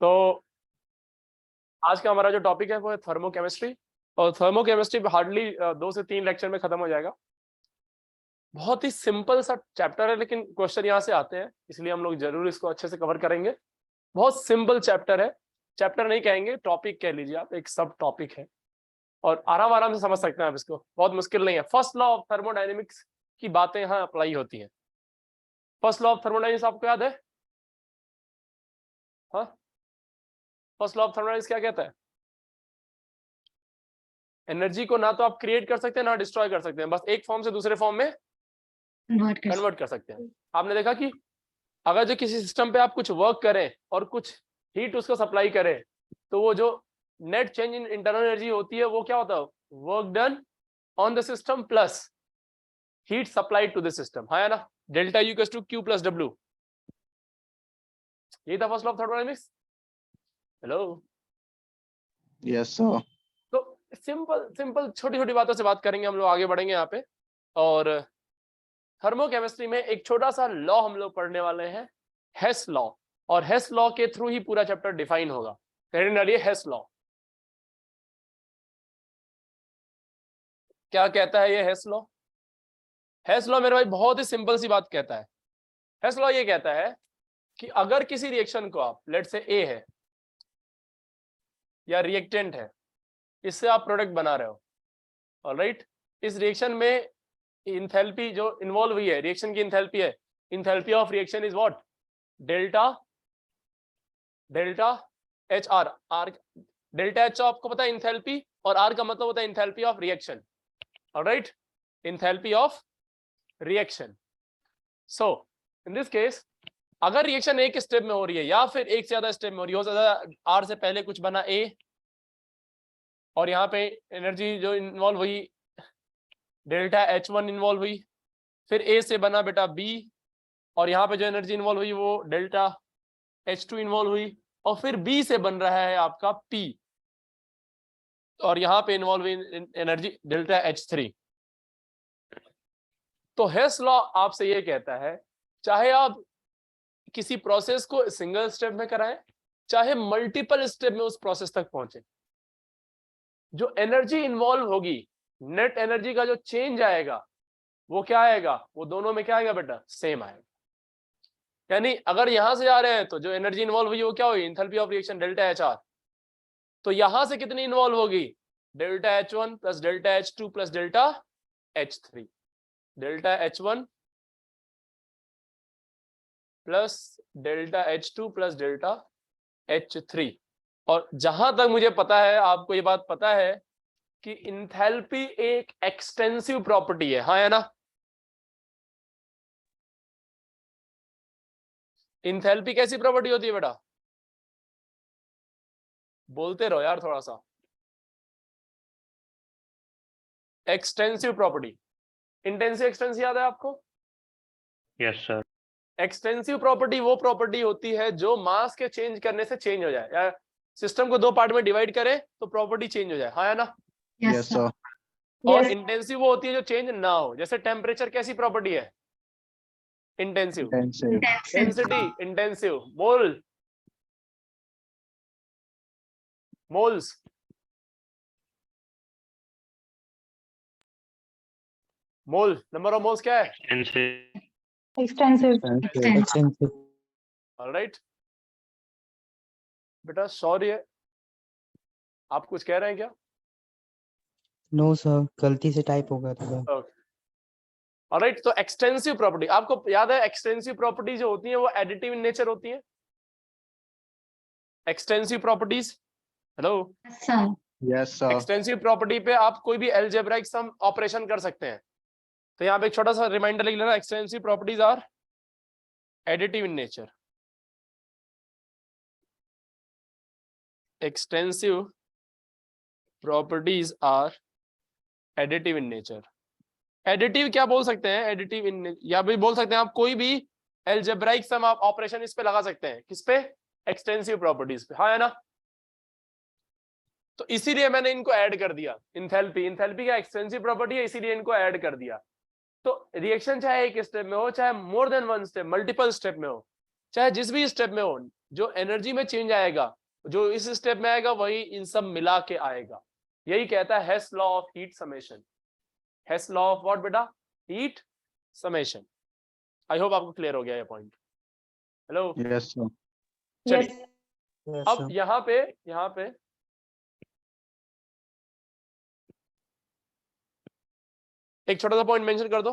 तो आज का हमारा जो टॉपिक है वो है थर्मोकेमिस्ट्री, और थर्मोकेमिस्ट्री हार्डली 2 से 3 लेक्चर में खत्म हो जाएगा। बहुत ही सिंपल सा चैप्टर है, लेकिन क्वेश्चन यहाँ से आते हैं, इसलिए हम लोग जरूर इसको अच्छे से कवर करेंगे। बहुत सिंपल चैप्टर है, चैप्टर नहीं कहेंगे, टॉपिक कह लीजिए आप, एक सब टॉपिक है और आराम आराम से समझ सकते हैं आप इसको, बहुत मुश्किल नहीं है। फर्स्ट लॉ ऑफ थर्मोडायनेमिक्स की बातें यहाँ अप्लाई होती हैं। फर्स्ट लॉ ऑफ थर्मोडायनेमिक्स आपको याद है? हाँ, फर्स्ट लॉ ऑफ थर्मोडायनेमिक्स क्या कहता है? एनर्जी को ना तो आप क्रिएट कर सकते हैं ना डिस्ट्रॉय कर सकते हैं, बस एक फॉर्म से दूसरे फॉर्म में कन्वर्ट कर सकते हैं। आपने देखा कि अगर जो किसी सिस्टम पे आप कुछ वर्क करें और कुछ हीट उसको सप्लाई करें, तो वो जो net change in internal energy होती है वो क्या होता है? Work done on the system plus heat supplied to the system, है ना? Delta U equals to Q plus W. यही था first law of thermodynamics. Hello, yes sir. तो सिंपल सिंपल छोटी छोटी बातों से बात करेंगे, हम लोग आगे बढ़ेंगे यहाँ पे। और थर्मोकेमिस्ट्री में एक छोटा सा लॉ हम लोग पढ़ने वाले हैं, हेस लॉ, और हेस लॉ के थ्रू ही पूरा चैप्टर डिफाइन होगा। हेस लॉ क्या कहता है? ये हेस लॉ, हेस लॉ मेरे भाई बहुत ही सिंपल सी बात कहता है। हेस लॉ ये कहता है कि अगर किसी रिएक्शन को आप, लेट से ए है या रिएक्टेंट है, इससे आप प्रोडक्ट बना रहे हो, ऑलराइट, इस रिएक्शन में इंथैल्पी जो इन्वॉल्व हुई है, रिएक्शन की इंथैल्पी है, enthalpy of reaction is what? Delta H R. R delta H आपको पता है इंथैल्पी, और आर का मतलब होता है enthalpy of reaction, alright, enthalpy of reaction. So in this case अगर रिएक्शन एक स्टेप में हो रही है या फिर एक से ज्यादा स्टेप में हो रही है, हो सकता है आर से पहले कुछ बना ए, और यहाँ पे एनर्जी जो इन्वॉल्व हुई डेल्टा H1 इन्वॉल्व हुई, फिर ए से बना बेटा बी, और यहाँ पे जो एनर्जी इन्वॉल्व हुई वो डेल्टा H2 इन्वॉल्व हुई, और फिर बी से बन रहा है आपका P, और यहाँ पे इन्वॉल्व हुई एनर्जी डेल्टा H3। तो हेस लॉ आपसे ये कहता है, चाहे आप किसी प्रोसेस को सिंगल स्टेप में कराएं, चाहे मल्टीपल स्टेप में उस प्रोसेस तक पहुंचे, जो एनर्जी इन्वॉल्व होगी, नेट एनर्जी का जो चेंज आएगा वो क्या आएगा? वो दोनों में क्या आएगा बेटा? सेम आएगा। यानी अगर यहां से जा रहे हैं तो जो एनर्जी इन्वॉल्व हुई वो क्या हुई? Enthalpy of reaction delta H R. तो यहां से कितनी इन्वॉल्व होगी? Delta H1 plus delta H2 plus delta H3। Delta H1 plus delta H2 plus delta H3। और जहां तक मुझे पता है, आपको ये बात पता है कि इंथैल्पी एक एक्सटेंसिव प्रॉपर्टी है, हाँ या ना? इंथैल्पी कैसी प्रॉपर्टी होती है बेटा? बोलते रहो यार थोड़ा सा। Extensive property. इंटेंसिव एक्सटेंसिव याद है आपको? Yes sir. एक्सटेंसिव प्रॉपर्टी वो प्रॉपर्टी होती है जो मास के चेंज करने से चेंज हो जाए, या सिस्टम को 2 पार्ट में डिवाइड करे तो प्रॉपर्टी चेंज हो जाए, हाँ या ना? Yes sir. और इंटेंसिव वो होती है जो चेंज ना हो, जैसे टेम्परेचर कैसी प्रॉपर्टी है? Intensive. Density intensive. Moles mole, number of moles क्या है? एक्सटेंसिव। ऑलराइट बेटा, सॉरी है, आप कुछ कह रहे हैं क्या? नो सर, गलती से टाइप हो गया था। ऑलराइट, तो एक्सटेंसिव प्रॉपर्टी आपको याद है, एक्सटेंसिव प्रॉपर्टी जो होती है वो एडिटिव इन नेचर होती है। Extensive properties, hello, yes sir. Extensive property पे आप कोई भी अलजेब्राइक सम ऑपरेशन कर सकते हैं। तो यहाँ पे एक छोटा सा रिमाइंडर लिख लेना, extensive properties are additive in nature. Extensive properties are additive in nature. Additive क्या बोल सकते हैं? एडिटिव इन, या भी बोल सकते हैं आप कोई भी अलजेब्राइक सम आप ऑपरेशन इस पे लगा सकते हैं। किस पे? एक्सटेंसिव प्रॉपर्टीज पे, हाँ है ना? तो इसीलिए मैंने इनको ऐड कर दिया। इंथैल्पी, इंथैल्पी का एक्सटेंसिव प्रॉपर्टी है, इसीलिए इनको ऐड कर दिया। तो रिएक्शन चाहे एक स्टेप में हो, चाहे more than one step, multiple step में हो, चाहे जिस भी स्टेप में हो, जो एनर्जी में चेंज आएगा, जो इस स्टेप में आएगा, वही इन सब मिला के आएगा। यही कहता है Hess law of heat summation. Hess law of what बेटा? Heat summation. आई होप आपको क्लियर हो गया ये पॉइंट। Hello, Yes, sir. चलिए Yes, अब sir. यहाँ पे एक छोटा सा पॉइंट मेंशन कर दो,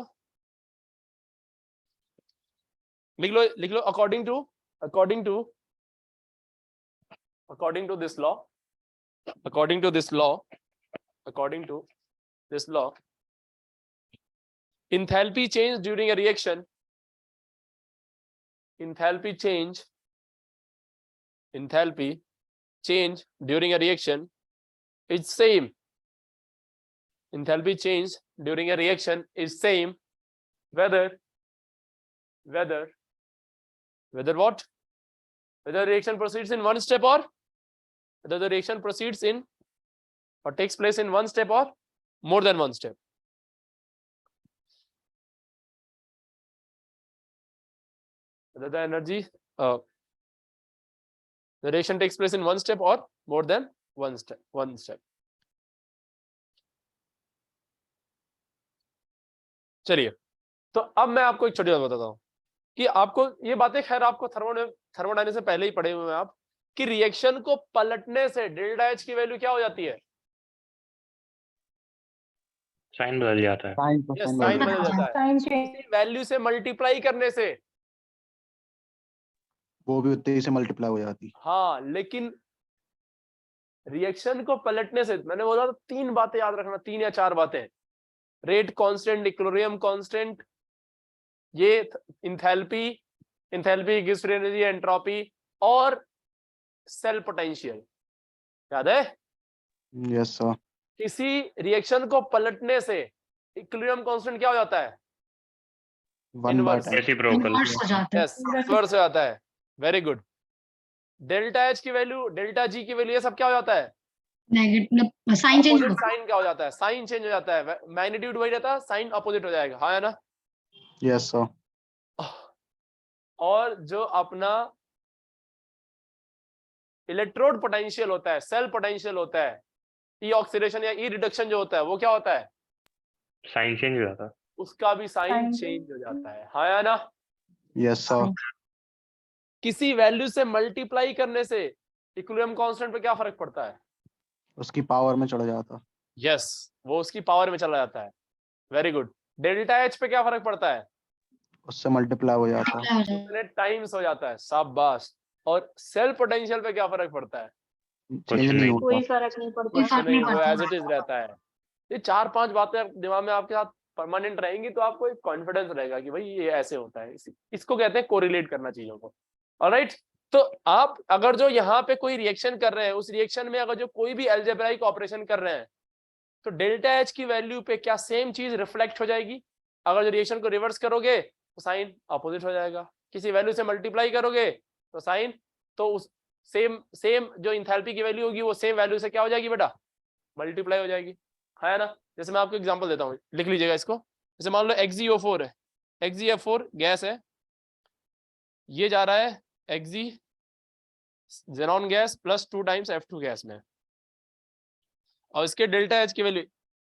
लिख लो। According to this law, enthalpy change during a reaction is same. Enthalpy change during a reaction is same whether what? Whether the reaction proceeds in one step or whether the reaction proceeds in or takes place in one step or more than one step. Whether the energy the reaction takes place in one step or more than one step. चलिए, तो अब मैं आपको एक छोटी बात बताता हूँ कि आपको ये बातें खैर आपको थर्मोडायनेमिक्स से पहले ही पढ़े हुए हैं आप, कि रिएक्शन को पलटने से डेल्टा एच की वैल्यू क्या हो जाती है? साइन बदल जाता है। Sign बदल जाता है। किसी वैल्यू से मल्टीप्लाई करने से वो भी उतने ही से मल्टीप्लाई हो जाती। हाँ, लेकिन रिएक्शन को पलटने से मैंने बोला तो 3 बातें याद रखना, 3 या 4 बातें। रेट कांस्टेंट, इक्विलिब्रियम कांस्टेंट, ये enthalpy gives free energy, entropy और सेल पोटेंशियल। याद है? Yes, sir. किसी रिएक्शन को पलटने से इक्विलिब्रियम कांस्टेंट क्या हो जाता है? 1/10. रेसिप्रोकल। यस, इनवर्स हो जाता है। Very good. डेल्टा एच की वैल्यू, डेल्टा जी की वैल्यू, ये सब क्या हो जाता है? Negative sign change opposite sign क्या हो जाता है? साइन चेंज हो जाता है। मैग्नीट्यूड वही रहता है, साइन अपोजिट हो जाएगा। हाँ है ना? Yes, sir. और जो अपना इलेक्ट्रोड पोटेंशियल होता है, सेल पोटेंशियल होता है, ई ऑक्सीडेशन या ई रिडक्शन जो होता है, वो क्या होता है? साइन चेंज हो जाता है। उसका भी साइन चेंज हो जाता है। हाँ है ना? Yes, sir. किसी वैल्यू से मल्टीप्लाई करने से इक्विलिब्रियम कांस्टेंट पे क्या फर्क पड़ता है? उसकी पावर में चढ़ जाता। यस, वो उसकी पावर में चला जाता है। Very good. डेल्टा एच पे क्या फर्क पड़ता है? उससे मल्टीप्लाई हो जाता। उतने टाइम्स हो जाता है। शाबाश। और सेल पोटेंशियल पे क्या फर्क पड़ता है? चेंज नहीं होता। कोई फर्क नहीं पड़ता। वो एज इट इज रहता है। ये 4-5 बातें दिमाग में आपके साथ परमानेंट रहेंगी तो आपको एक कॉन्फिडेंस रहेगा कि भाई ये ऐसे होता है। इसको कहते हैं कोरिलेट करना चीजों को। ऑलराइट, तो आप अगर जो यहाँ पे कोई रिएक्शन कर रहे हैं, उस रिएक्शन में अगर जो कोई भी अलजेब्राइक ऑपरेशन कर रहे हैं, तो डेल्टा एच की वैल्यू पे क्या सेम चीज रिफ्लेक्ट हो जाएगी? अगर जो रिएक्शन को रिवर्स करोगे तो साइन अपोजिट हो जाएगा। किसी वैल्यू से मल्टीप्लाई करोगे तो साइन, तो उस सेम जो इंथैल्पी की वैल्यू होगी वो सेम वैल्यू से क्या हो जाएगी बेटा? मल्टीप्लाई हो जाएगी। है ना? जैसे मैं आपको एग्जांपल देता हूँ, लिख लीजिएगा इसको। जैसे मान लो XgO4 है, XgF4 गैस है, ये जा रहा है Xg xenon gas plus 2 times F2 gas में, और इसके डेल्टा एच की वैल्यू,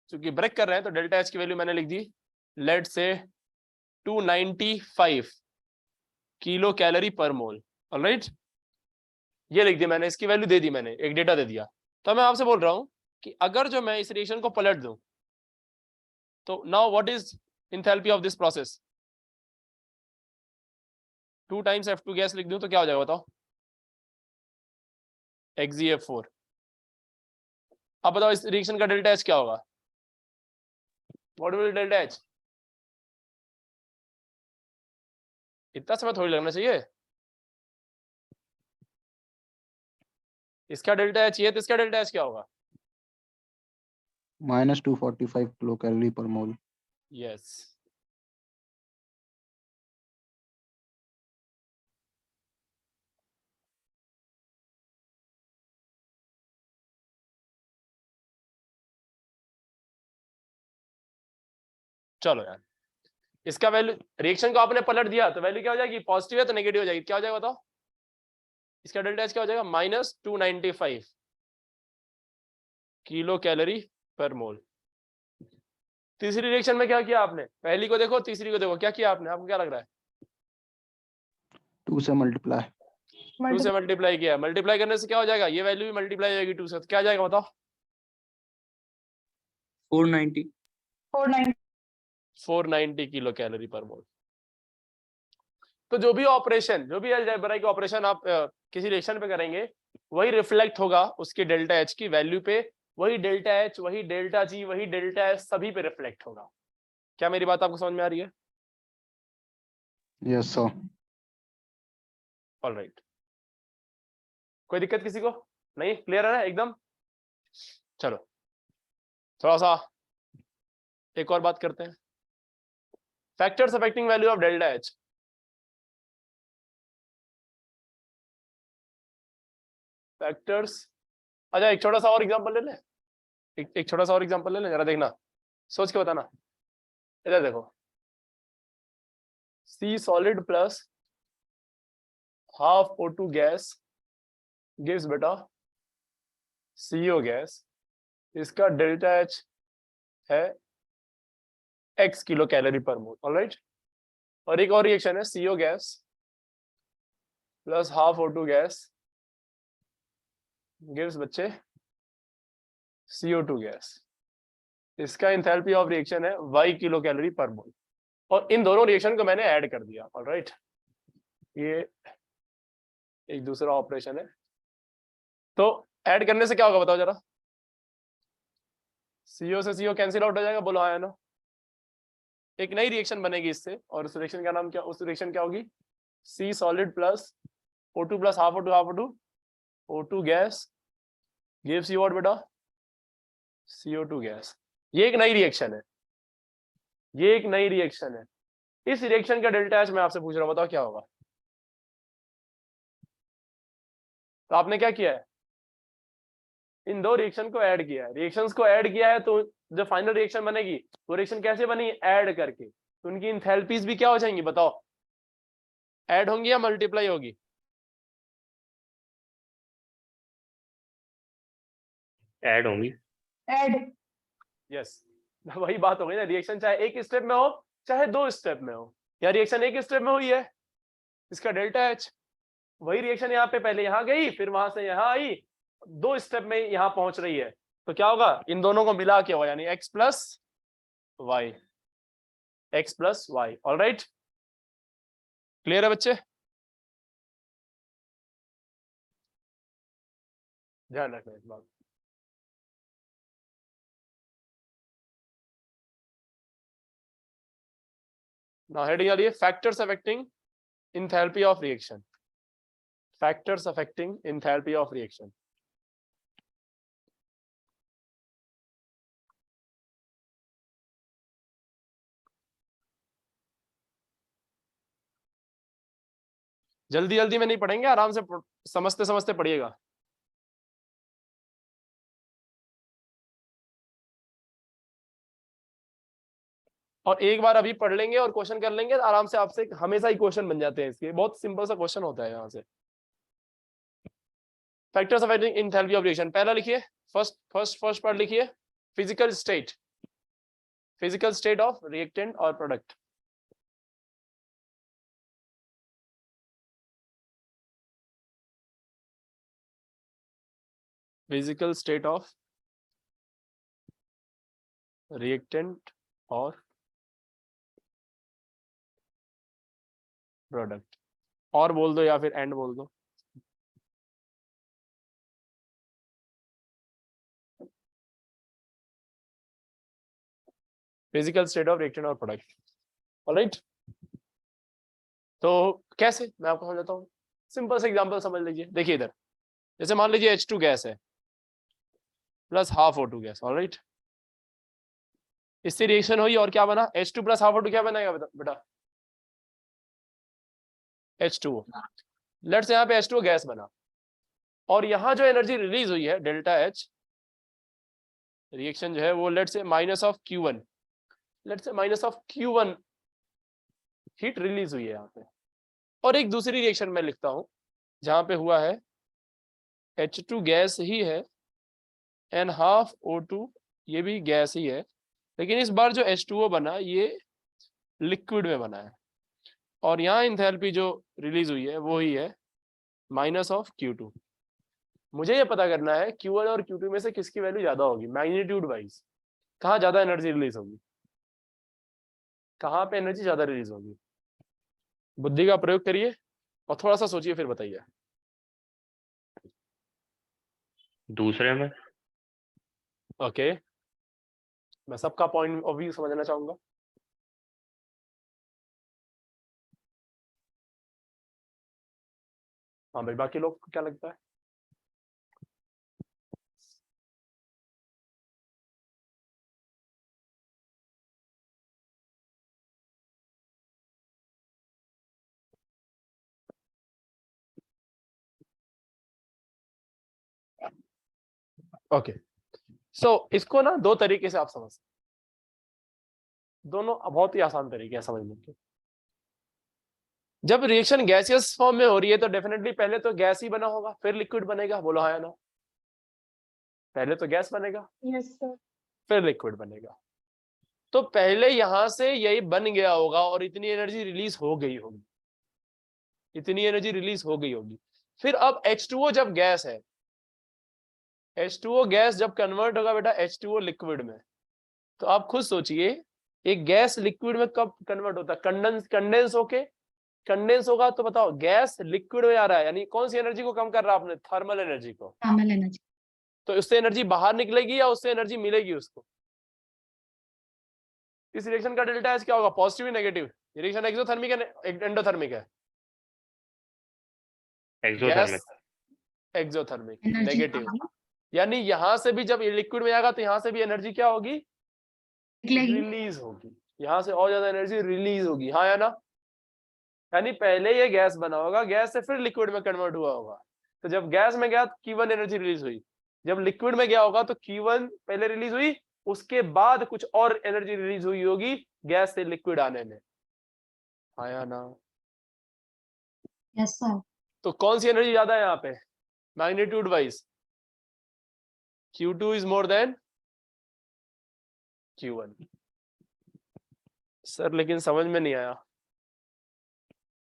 क्योंकि ब्रेक कर रहे हैं तो डेल्टा एच की वैल्यू मैंने लिख दी, लेट से 295 kilo calorie per mole. Alright, ये लिख दी मैंने, इसकी वैल्यू दे दी मैंने, एक डेटा दे दिया। तो मैं आपसे बोल रहा हूं कि अगर जो मैं इस रिएक्शन को पलट दूं तो now what is enthalpy of this process? 2 times F2 gas लिख दूं तो क्या हो जाएगा बताओ? XgF4। अब बताओ इस रिएक्शन का डेल्टा एच क्या होगा? What will delta H? इतना समय थोड़ी लगना चाहिए। इसका डेल्टा एच ये, तो इसका डेल्टा एच क्या होगा? -245 किलो कैलोरी पर मोल। यस। चलो यार, इसका वैल्यू, रिएक्शन को आपने पलट दिया तो वैल्यू क्या हो जाएगी? पॉजिटिव है तो नेगेटिव हो जाएगी। क्या हो जाएगा बताओ? इसका डेल्टा एच क्या हो जाएगा -295 किलो कैलोरी पर मोल। तीसरी रिएक्शन में क्या किया आपने, पहली को देखो तीसरी को देखो, क्या किया आपने, आपको क्या लग रहा है? 2 से मल्टीप्लाई। 2 से मल्टीप्लाई किया, मल्टीप्लाई करने से क्या हो जाएगा, ये वैल्यू भी मल्टीप्लाई हो जाएगी 2 से, तो क्या आ जाएगा बताओ? 490 490 किलो कैलोरी पर मोल। तो जो भी ऑपरेशन, जो भी अलजेब्राइक ऑपरेशन आप किसी रिएक्शन पे करेंगे, वही रिफ्लेक्ट होगा उसकी डेल्टा एच की वैल्यू पे, वही डेल्टा एच, वही डेल्टा जी, वही डेल्टा एस सभी पे रिफ्लेक्ट होगा। क्या मेरी बात आपको समझ में आ रही है? Yes sir. ऑलराइट, कोई दिक्कत किसी को नहीं? क्लियर है ना एकदम? चलो थोड़ा सा एक और बात करते हैं, factors affecting value of delta H. Factors, अच्छा एक छोटा सा और एग्जांपल ले ले, एक छोटा सा और एग्जांपल ले ले, जरा देखना, सोच के बताना। इधर देखो, C solid plus half O2 gas gives बेटा CO गैस, इसका डेल्टा एच है x kilo calorie per mole. Alright, और एक और रिएक्शन है CO gas plus half O2 gas gives बच्चे CO2 गैस, इसका एंथैल्पी ऑफ रिएक्शन है y kilo calorie per mole. और इन दोनों रिएक्शन को मैंने ऐड कर दिया। ऑलराइट, ये एक दूसरा ऑपरेशन है, तो ऐड करने से क्या होगा बताओ जरा? CO से CO कैंसिल आउट हो जाएगा, बोलो हाँ या नो? एक नई रिएक्शन बनेगी इससे, और उस रिएक्शन का नाम क्या, उस रिएक्शन क्या होगी? C solid plus O2 plus half O2 O2 gas gives you what बेटा? CO2 gas. ये एक नई रिएक्शन है, ये एक नई रिएक्शन है। इस रिएक्शन का डेल्टा एच मैं आपसे पूछ रहा हूं, बताओ क्या होगा? तो आपने क्या किया है, इन दो रिएक्शन को ऐड किया है, रिएक्शंस को ऐड किया है, तो जो फाइनल रिएक्शन बनेगी वो रिएक्शन कैसे बनी? ऐड करके। तो उनकी एंथैल्पीज भी क्या हो जाएंगी बताओ? ऐड होंगी या मल्टीप्लाई होगी? ऐड होंगी। ऐड। यस, वही बात हो गई ना, रिएक्शन चाहे एक स्टेप में हो चाहे 2 स्टेप में हो, या रिएक्शन एक स्टेप में हुई है, इसका डेल्टा एच, वही रिएक्शन यहाँ पे पहले यहाँ गई, फिर वहां से यहाँ आई, 2 स्टेप में यहाँ पहुंच रही है, तो क्या होगा? इन दोनों को मिला के होगा, यानी x plus Y, X plus Y. Alright, clear है बच्चे? ध्यान रखना इस बात। Now heading डालिए, factors affecting enthalpy of reaction. Factors affecting enthalpy of reaction. जल्दी जल्दी में नहीं पढ़ेंगे, आराम से समझते समझते पढ़िएगा। और एक बार अभी पढ़ लेंगे और क्वेश्चन कर लेंगे आराम से, आपसे हमेशा ही क्वेश्चन बन जाते हैं इसके, बहुत सिंपल सा क्वेश्चन होता है यहाँ से। Factors affecting enthalpy of reaction, पहला लिखिए, फर्स्ट पार्ट लिखिए, physical state, physical state of reactant और product. Physical state of reactant और प्रोडक्ट, और बोल दो या फिर एंड बोल दो। फिजिकल स्टेट ऑफ रिएक्टेंट और प्रोडक्ट। ऑलराइट, तो कैसे, मैं आपको समझाता हूँ, सिंपल से एग्जांपल समझ लीजिए। देखिए इधर, जैसे मान लीजिए H2 गैस है plus half O2 gas. Alright, इससे रिएक्शन हुई और क्या बना? H2 प्लस हाफ O2 क्या बनेगा बेटा? H2O। लेट्स से यहाँ पे H2O गैस बना, और यहाँ जो एनर्जी रिलीज हुई है डेल्टा एच, रिएक्शन जो है वो let's say minus of Q1, let's say minus of Q1 heat release हुई है यहाँ पे। और एक दूसरी रिएक्शन में लिखता हूँ, जहां पे हुआ है H2 गैस ही है एंड हाफ O2 ये भी गैस ही है, लेकिन इस बार जो H2O बना ये लिक्विड में बना है और यहाँ इंथैल्पी जो रिलीज हुई है वो ही है माइनस ऑफ Q2। मुझे ये पता करना है Q1 और Q2 में से किसकी वैल्यू ज्यादा होगी मैग्नीट्यूड वाइज, कहाँ ज्यादा एनर्जी रिलीज होगी, कहाँ पे एनर्जी ज्यादा रिलीज होगी। बुद्धि का प्रयोग करिए और थोड़ा सा सोचिए फिर बताइए। दूसरे में। ओके मैं सबका पॉइंट ऑफ व्यू समझना चाहूंगा। हाँ भाई बाकी लोग को क्या लगता है? ओके सो इसको ना दो तरीके से आप समझ सकते, दोनों बहुत ही आसान तरीके हैं समझने के। जब रिएक्शन गैसियस फॉर्म में हो रही है तो डेफिनेटली पहले तो गैस ही बना होगा फिर लिक्विड बनेगा, बोलो हाँ या ना। पहले तो गैस बनेगा यस सर। फिर लिक्विड बनेगा। तो पहले यहां से यही बन गया होगा और इतनी एनर्जी रिलीज हो गई होगी, इतनी एनर्जी रिलीज हो गई होगी। फिर अब H2O जब गैस है, H2O गैस जब कन्वर्ट होगा बेटा H2O लिक्विड में, तो आप खुद सोचिए एक गैस लिक्विड में कब कन्वर्ट होता है, कंडेंस होगा। तो बताओ गैस लिक्विड में आ रहा है यानी कौन सी एनर्जी को कम कर रहा है आपने, थर्मल एनर्जी को। Thermal energy. तो उससे एनर्जी बाहर निकलेगी या उससे एनर्जी मिलेगी उसको। इस रिएक्शन का डेल्टा एच क्या होगा, पॉजिटिव या नेगेटिव। रिएक्शन एक्सोथर्मिक है एंडोथर्मिक है, एक्सोथर्मिक। Exothermic energy negative. यानी यहां से भी जब लिक्विड में आएगा तो यहां से भी एनर्जी क्या होगी, निकलेगी। रिलीज होगी, यहां से और ज्यादा एनर्जी रिलीज होगी, हाँ या ना। यानी पहले ये गैस बना होगा, गैस से फिर लिक्विड में कन्वर्ट हुआ होगा। तो जब गैस में गया तो Q1 एनर्जी रिलीज हुई, जब लिक्विड में गया होगा तो Q1 पहले रिलीज हुई, उसके बाद कुछ और एनर्जी रिलीज हुई होगी गैस से लिक्विड आने में, हाँ या ना। Yes sir. तो कौन सी एनर्जी ज्यादा है यहाँ पे magnitude wise, Q2 is more than Q1। Sir लेकिन समझ में नहीं आया,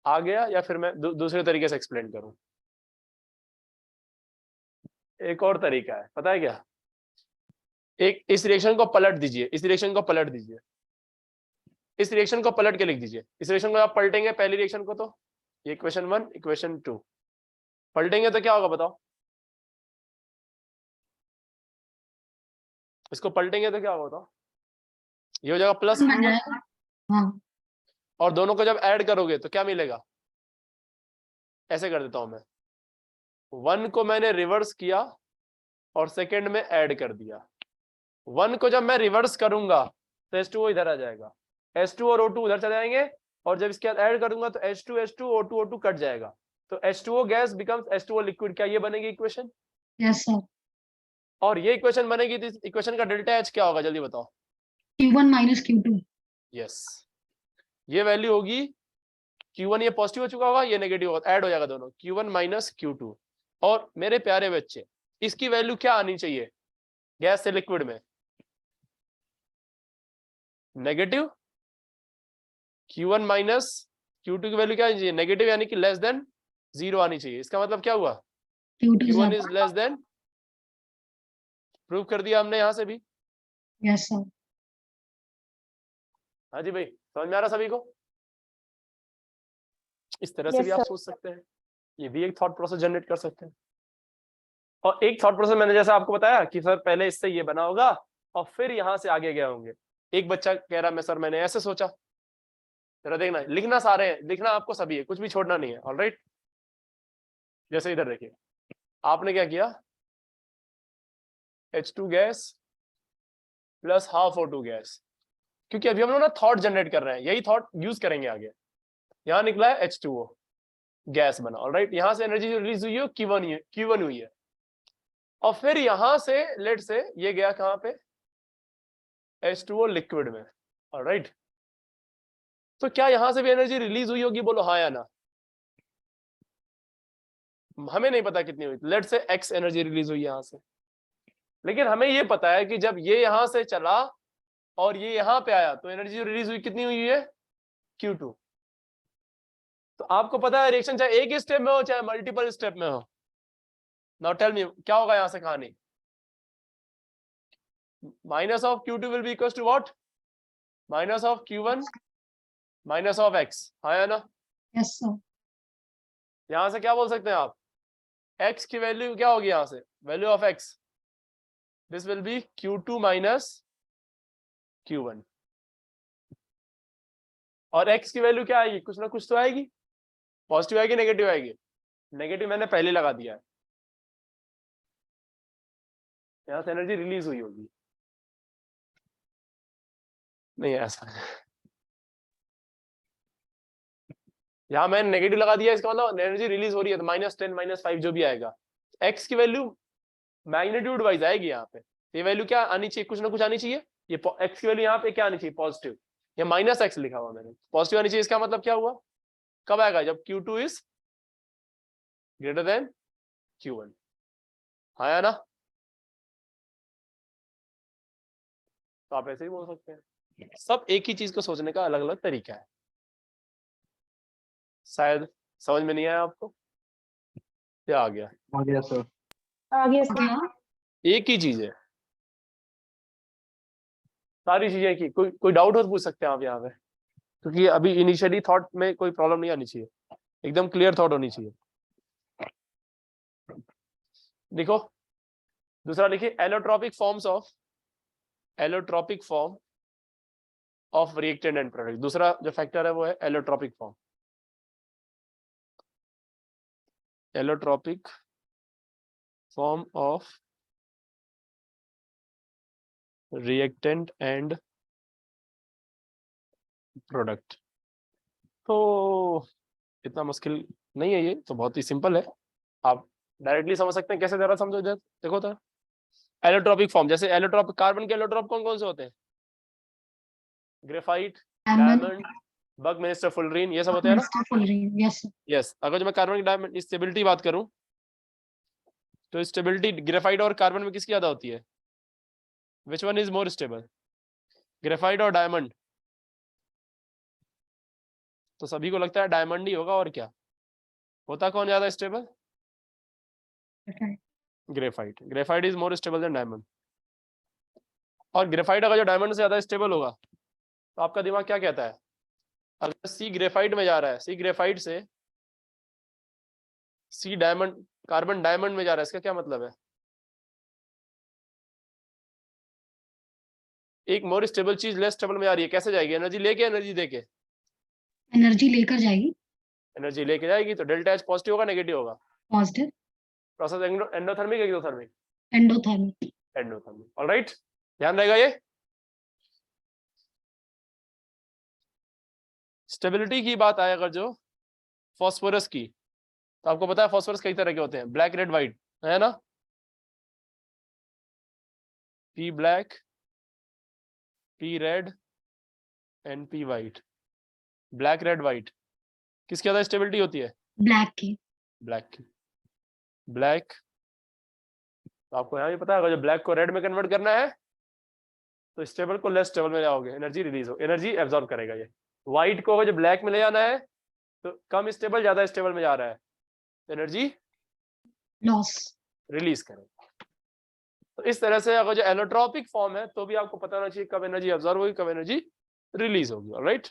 आ गया या फिर मैं दूसरे तरीके से एक्सप्लेन करूं। एक और तरीका है पता है क्या, एक इस रिएक्शन को पलट दीजिए, इस रिएक्शन को पलट दीजिए, इस रिएक्शन को पलट के लिख दीजिए। इस रिएक्शन को आप पलटेंगे पहली रिएक्शन को, तो ये इक्वेशन 1 इक्वेशन 2 पलटेंगे तो क्या होगा बताओ, इसको पलटेंगे तो क्या होगा बताओ, ये हो जाएगा प्लस बन जाएगा। हाँ और दोनों को जब ऐड करोगे तो क्या मिलेगा, ऐसे कर देता हूं मैं, 1 को मैंने रिवर्स किया और सेकंड में ऐड कर दिया। 1 को जब मैं रिवर्स करूंगा तो H2O इधर आ जाएगा, H2 और O2 उधर चले जाएंगे और जब इसके बाद ऐड करूंगा तो H2 O2 कट जाएगा, तो H2O gas becomes H2O liquid. क्या ये बनेगी इक्वेशन, यस सर। और ये इक्वेशन बनेगी तो इस इक्वेशन का डेल्टा H क्या होगा जल्दी बताओ। Q1 minus Q2। यस ये वैल्यू होगी, Q1 ये पॉजिटिव हो चुका होगा, ये नेगेटिव होगा, ऐड हो जाएगा दोनों, Q1 माइनस Q2। और मेरे प्यारे बच्चे इसकी वैल्यू क्या आनी चाहिए गैस से लिक्विड में, नेगेटिव। Q1 माइनस Q2 की वैल्यू क्या आनी चाहिए, नेगेटिव, यानी कि लेस देन 0 आनी चाहिए। इसका मतलब क्या हुआ, Q1 is less than, prove कर दिया हमने यहां से भी। Yes sir. हाँ जी भाई समझ में आ रहा सभी को। इस तरह से भी आप सोच सकते हैं, ये भी एक थॉट प्रोसेस जनरेट कर सकते हैं। और एक थॉट प्रोसेस मैंने जैसा आपको बताया कि सर पहले इससे ये बना होगा और फिर यहां से आगे गए होंगे। एक बच्चा कह रहा मैं सर मैंने ऐसे सोचा, जरा देखना, लिखना सारे हैं, लिखना आपको सभी है, कुछ भी छोड़ना नहीं है, ऑलराइट। जैसे इधर देखिए आपने क्या किया, H2 gas plus half O2 gas, क्योंकि अभी हम लोग ना थॉट जनरेट कर रहे हैं, यही थॉट यूज करेंगे आगे। यहाँ निकला है H2O गैस बना, ऑलराइट। यहाँ से एनर्जी जो रिलीज हुई है Q1 हुई है, और फिर यहां से लेट से ये गया कहां पे, H2O लिक्विड में, ऑलराइट। तो क्या यहां से भी एनर्जी रिलीज हुई होगी, बोलो हाँ या ना। हमें नहीं पता कितनी हुई, लेट से x एनर्जी रिलीज हुई यहाँ से, लेकिन हमें ये पता है कि जब ये यहाँ से चला और ये यहाँ पे आया तो एनर्जी रिलीज हुई कितनी हुई है, Q2। तो आपको पता है रिएक्शन चाहे एक ही स्टेप में हो चाहे मल्टीपल स्टेप में हो। नाउ टेल मी क्या होगा यहाँ से कहानी, minus of Q2 will be equal to what, minus of Q1 minus of x, हाँ ना। Yes, sir. यहां से क्या बोल सकते हैं आप, x की वैल्यू क्या होगी यहां से, value of x, this will B Q2 minus Q1, और x की वैल्यू क्या आएगी, कुछ ना कुछ तो आएगी, पॉजिटिव आएगी नेगेटिव आएगी, नेगेटिव मैंने पहले लगा दिया है, यहां से एनर्जी रिलीज हुई होगी, नहीं ऐसा यहां मैंने नेगेटिव लगा दिया, इसका मतलब एनर्जी रिलीज हो रही है, तो -10 -5 जो भी आएगा, x की वैल्यू मैग्नीट्यूड वाइज आएगी यहाँ पे, ये वैल्यू क्या आनी चाहिए, कुछ ना कुछ आनी चाहिए, ये x की वैल्यू यहाँ पे क्या आनी चाहिए, पॉजिटिव, या -x लिखा हुआ मैंने, पॉजिटिव आनी चाहिए, इसका मतलब क्या हुआ, कब आएगा, जब Q2 is greater than Q1, हाँ ना। तो आप ऐसे ही बोल सकते हैं, सब एक ही चीज को सोचने का अलग अलग तरीका है, शायद समझ में नहीं आया आपको, क्या आ गया, आ गया सर। आगे Okay. एक ही चीज है, सारी चीजें की, कोई डाउट हो तो पूछ सकते हैं आप यहाँ पे, क्योंकि अभी इनिशियली थॉट में कोई प्रॉब्लम नहीं आनी चाहिए, एकदम क्लियर थॉट होनी चाहिए। देखो दूसरा लिखिए, allotropic form of reactant and product, दूसरा जो फैक्टर है वो है allotropic form, allotropic form of reactant and product. तो इतना मुश्किल नहीं है, ये तो बहुत ही सिंपल है, आप डायरेक्टली समझ सकते हैं, कैसे जरा समझो, देखो तो एलोट्रॉपिक फॉर्म, जैसे एलोट्रॉप, कार्बन के एलोट्रॉप कौन कौन से होते हैं, graphite, Diamond. Diamond, Buckminster fullerene, ये सब होते हैं ना। Mr. Fullerene. Yes, sir. Yes, अगर जो मैं कार्बन की डायमंड स्टेबिलिटी बात करूं तो स्टेबिलिटी ग्रेफाइट और कार्बन में किसकी ज्यादा होती है, which one is more stable, graphite और डायमंड, तो सभी को लगता है डायमंड ही होगा, और क्या होता, कौन ज्यादा stable, Okay. Graphite is more stable then diamond, और ग्रेफाइट अगर जो डायमंड से ज्यादा स्टेबल होगा तो आपका दिमाग क्या कहता है, अगर सी ग्रेफाइट में जा रहा है, सी ग्रेफाइट से सी डायमंड, कार्बन डायमंड में जा रहा है, इसका क्या मतलब है, एक मोर स्टेबल चीज लेस स्टेबल में जा रही है, कैसे जाएगी, एनर्जी लेके एनर्जी देके, Energy लेकर जाएगी. एनर्जी लेके जाएगी, तो डेल्टा एच पॉजिटिव होगा नेगेटिव होगा, Positive. Process endothermic exothermic, Endothermic. Endothermic, alright, ध्यान रहेगा ये। स्टेबिलिटी की बात आए अगर जो फास्फोरस की, तो आपको पता है फास्फोरस कई तरह के होते हैं, ब्लैक रेड व्हाइट, है ना, P black, P red and P white, black red white, किसकी ज्यादा स्टेबिलिटी होती है, Black की. ब्लैक की, ब्लैक, तो आपको यहाँ भी पता है अगर जो ब्लैक को रेड में कन्वर्ट करना है तो स्टेबल को लेस स्टेबल में जाओगे, एनर्जी रिलीज हो, एनर्जी एब्जॉर्ब करेगा ये, व्हाइट को अगर जो ब्लैक में ले जाना है तो कम स्टेबल ज्यादा स्टेबल में जा रहा है, एनर्जी Loss. रिलीज करेगा। तो इस तरह से अगर जो एलोट्रॉपिक फॉर्म है तो भी आपको पता होना चाहिए कब एनर्जी एब्जॉर्ब होगी, कब एनर्जी रिलीज होगी, ऑलराइट,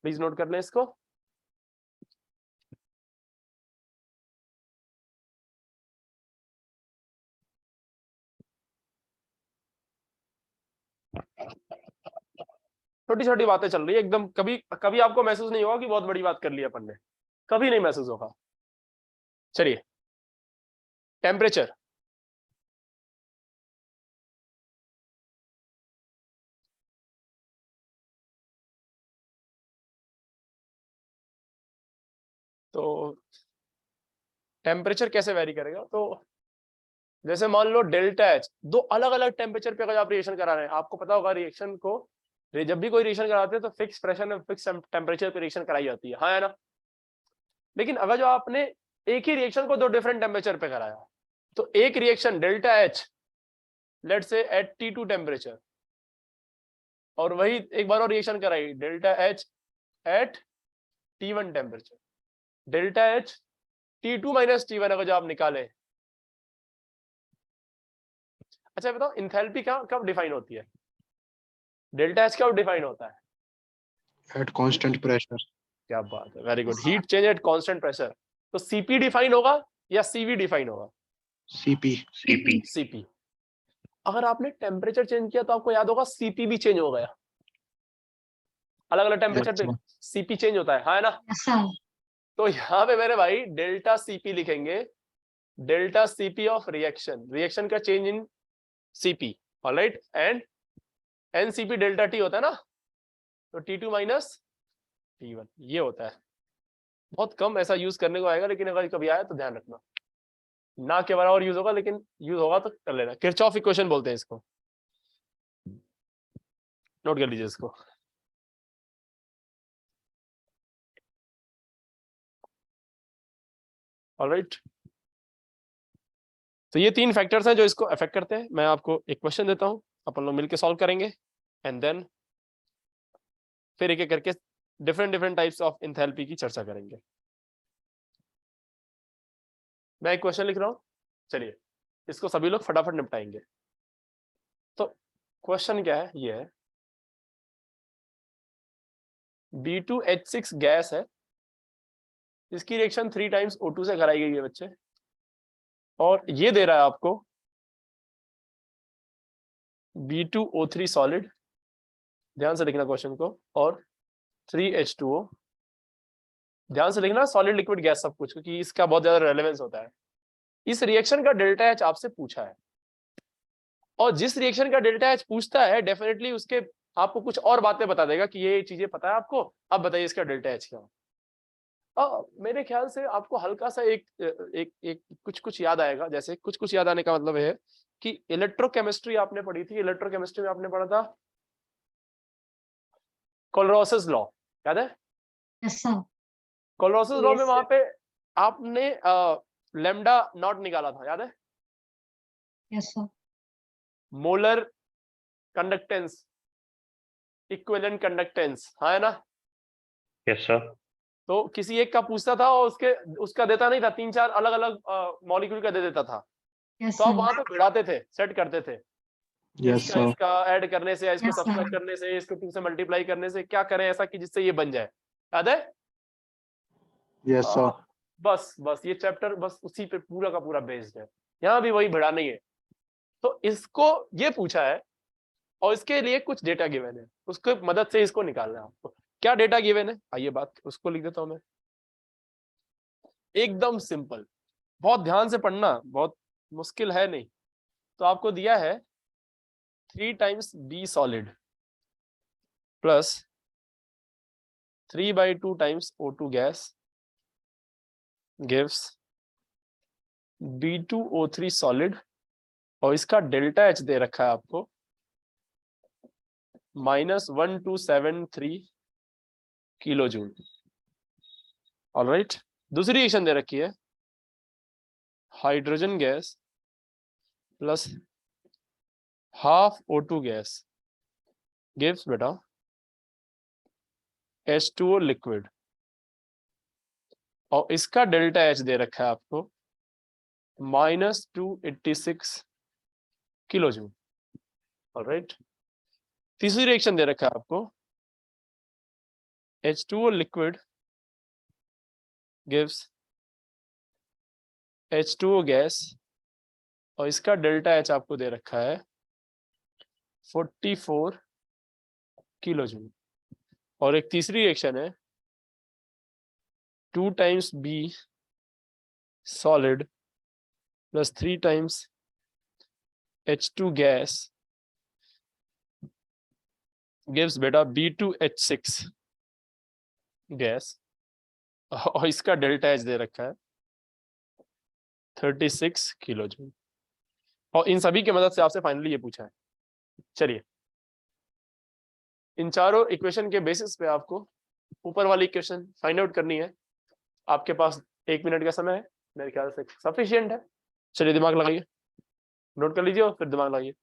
प्लीज नोट कर लें इसको। छोटी छोटी बातें चल रही है एकदम, कभी कभी आपको महसूस नहीं होगा कि बहुत बड़ी बात कर ली अपन ने, कभी नहीं महसूस होगा। चलिए, टेम्परेचर, तो टेम्परेचर कैसे वेरी करेगा, तो जैसे मान लो डेल्टा एच, दो अलग अलग टेम्परेचर पे अगर आप रिएक्शन करा रहे हैं, आपको पता होगा रिएक्शन को, जब भी कोई रिएक्शन कराते हैं तो फिक्स प्रेशर में फिक्स टेम्परेचर पे रिएक्शन कराई जाती है, हाँ है ना। लेकिन अगर जो आपने एक ही रिएक्शन को दो डिफरेंट टेम्परेचर पे कराया, तो एक reaction delta H let's say at T2 temperature, और वही एक बार और रिएक्शन कराई delta H at T1 temperature. Delta H T2 minus T1 अगर जो आप निकाले, अच्छा बताओ इंथैल्पी कब डिफाइन होती है? डेल्टा एच कब डिफाइन होता है? At constant pressure. क्या बात है, very good. Heat change at constant pressure, तो सीपी डिफाइन होगा या सीवी डिफाइन होगा? CP. CP. सीपी। अगर आपने टेम्परेचर चेंज किया तो आपको याद होगा सीपी भी चेंज हो गया, अलग अलग टेम्परेचर Yes, पे sir. सीपी चेंज होता है, हाँ है ना? Yes, sir. तो यहाँ पे मेरे भाई डेल्टा सीपी लिखेंगे, delta CP of reaction, reaction का change in CP, alright, and NCP delta T होता है ना, तो T2 माइनस T1 ये होता है। बहुत कम ऐसा यूज करने को आएगा, लेकिन अगर कभी आया तो ध्यान रखना, ना के बराबर यूज होगा, लेकिन यूज होगा तो कर लेना। किरचॉफ इक्वेशन बोलते हैं इसको, नोट कर लीजिए इसको। ऑलराइट, तो ये तीन फैक्टर्स हैं जो इसको अफेक्ट करते हैं। मैं आपको एक क्वेश्चन देता हूं, अपन लोग मिलकर सॉल्व करेंगे, एंड देन फिर एक एक करके different different types of enthalpy की चर्चा करेंगे। मैं एक क्वेश्चन लिख रहा हूं, चलिए इसको सभी लोग फटाफट निपटाएंगे। तो क्वेश्चन क्या है, ये है B2H6 गैस है, इसकी रिएक्शन 3 टाइम्स O2 से कराई गई है बच्चे, और ये दे रहा है आपको B2O3 सॉलिड, ध्यान से लिखना क्वेश्चन को, और 3H2O, ध्यान से लिखना, सॉलिड लिक्विड गैस सब कुछ, क्योंकि इसका बहुत ज्यादा रेलेवेंस होता है। इस रिएक्शन का डेल्टा एच आपसे पूछा है, और जिस रिएक्शन का डेल्टा एच पूछता है डेफिनेटली उसके आपको कुछ और बातें बता देगा कि ये चीजें पता है आपको, अब बताइए इसका डेल्टा एच क्या हो। मेरे ख्याल से आपको हल्का सा एक कुछ याद आएगा, जैसे कुछ याद आने का मतलब है कि इलेक्ट्रोकेमिस्ट्री आपने पढ़ी थी, इलेक्ट्रोकेमिस्ट्री में आपने पढ़ा था कोलरोसिस लॉ, याद है? Yes, sir. कोलरोसिस लॉ में वहां पे आपने लैम्डा नॉट निकाला था, याद है? Yes, sir. Molar conductance, equivalent conductance, हाँ है ना? Yes, sir. तो किसी एक का पूछता था और उसका देता नहीं था, 3-4 अलग अलग मॉलिक्यूल का दे देता था, Yes, तो आप sir. वहां पे भिड़ाते थे, सेट करते थे, Yes, इसका sir. इसका ऐड करने से, इसको Yes, sir. सब्सट्रैक्ट करने से, इसको 2 से मल्टीप्लाई करने से क्या करें ऐसा कि जिससे ये बन जाए, याद है? Yes, sir. बस ये चैप्टर बस उसी पे पूरा का पूरा बेस्ड है, यहाँ भी वही भिड़ा नहीं है। तो इसको ये पूछा है और इसके लिए कुछ डेटा गिवन है, उसको मदद से इसको निकालना है आपको। क्या डेटा गिवन है, आइए बात उसको लिख देता हूं मैं, एकदम सिंपल, बहुत ध्यान से पढ़ना, बहुत मुश्किल है नहीं। तो आपको दिया है 3 times B solid plus 3/2 times O2 gas gives B2O3 solid, और इसका डेल्टा एच दे रखा है आपको -1273 किलो जूल। ऑलराइट, दूसरी रिएक्शन दे रखी है hydrogen gas plus half O2 gas gives बेटा H2O लिक्विड, और इसका डेल्टा एच दे रखा है आपको -286 किलो जूल। ऑलराइट, तीसरी रिएक्शन दे रखा है आपको H2O liquid gives H2O gas, और इसका डेल्टा एच आपको दे रखा है 44 किलो जूल। और एक तीसरी रिएक्शन है 2 times B solid plus 3 times H2 gas gives बेटा B2H6 गैस, और इसका डेल्टा एच दे रखा है 36 किलो जूल। और इन सभी की मदद से आपसे फाइनली ये पूछा है। चलिए इन चारों इक्वेशन के बेसिस पे आपको ऊपर वाली इक्वेशन फाइंड आउट करनी है। आपके पास 1 मिनट का समय है, मेरे ख्याल से सफिशिएंट है। चलिए दिमाग लगाइए, नोट कर लीजिए और फिर दिमाग लगाइए।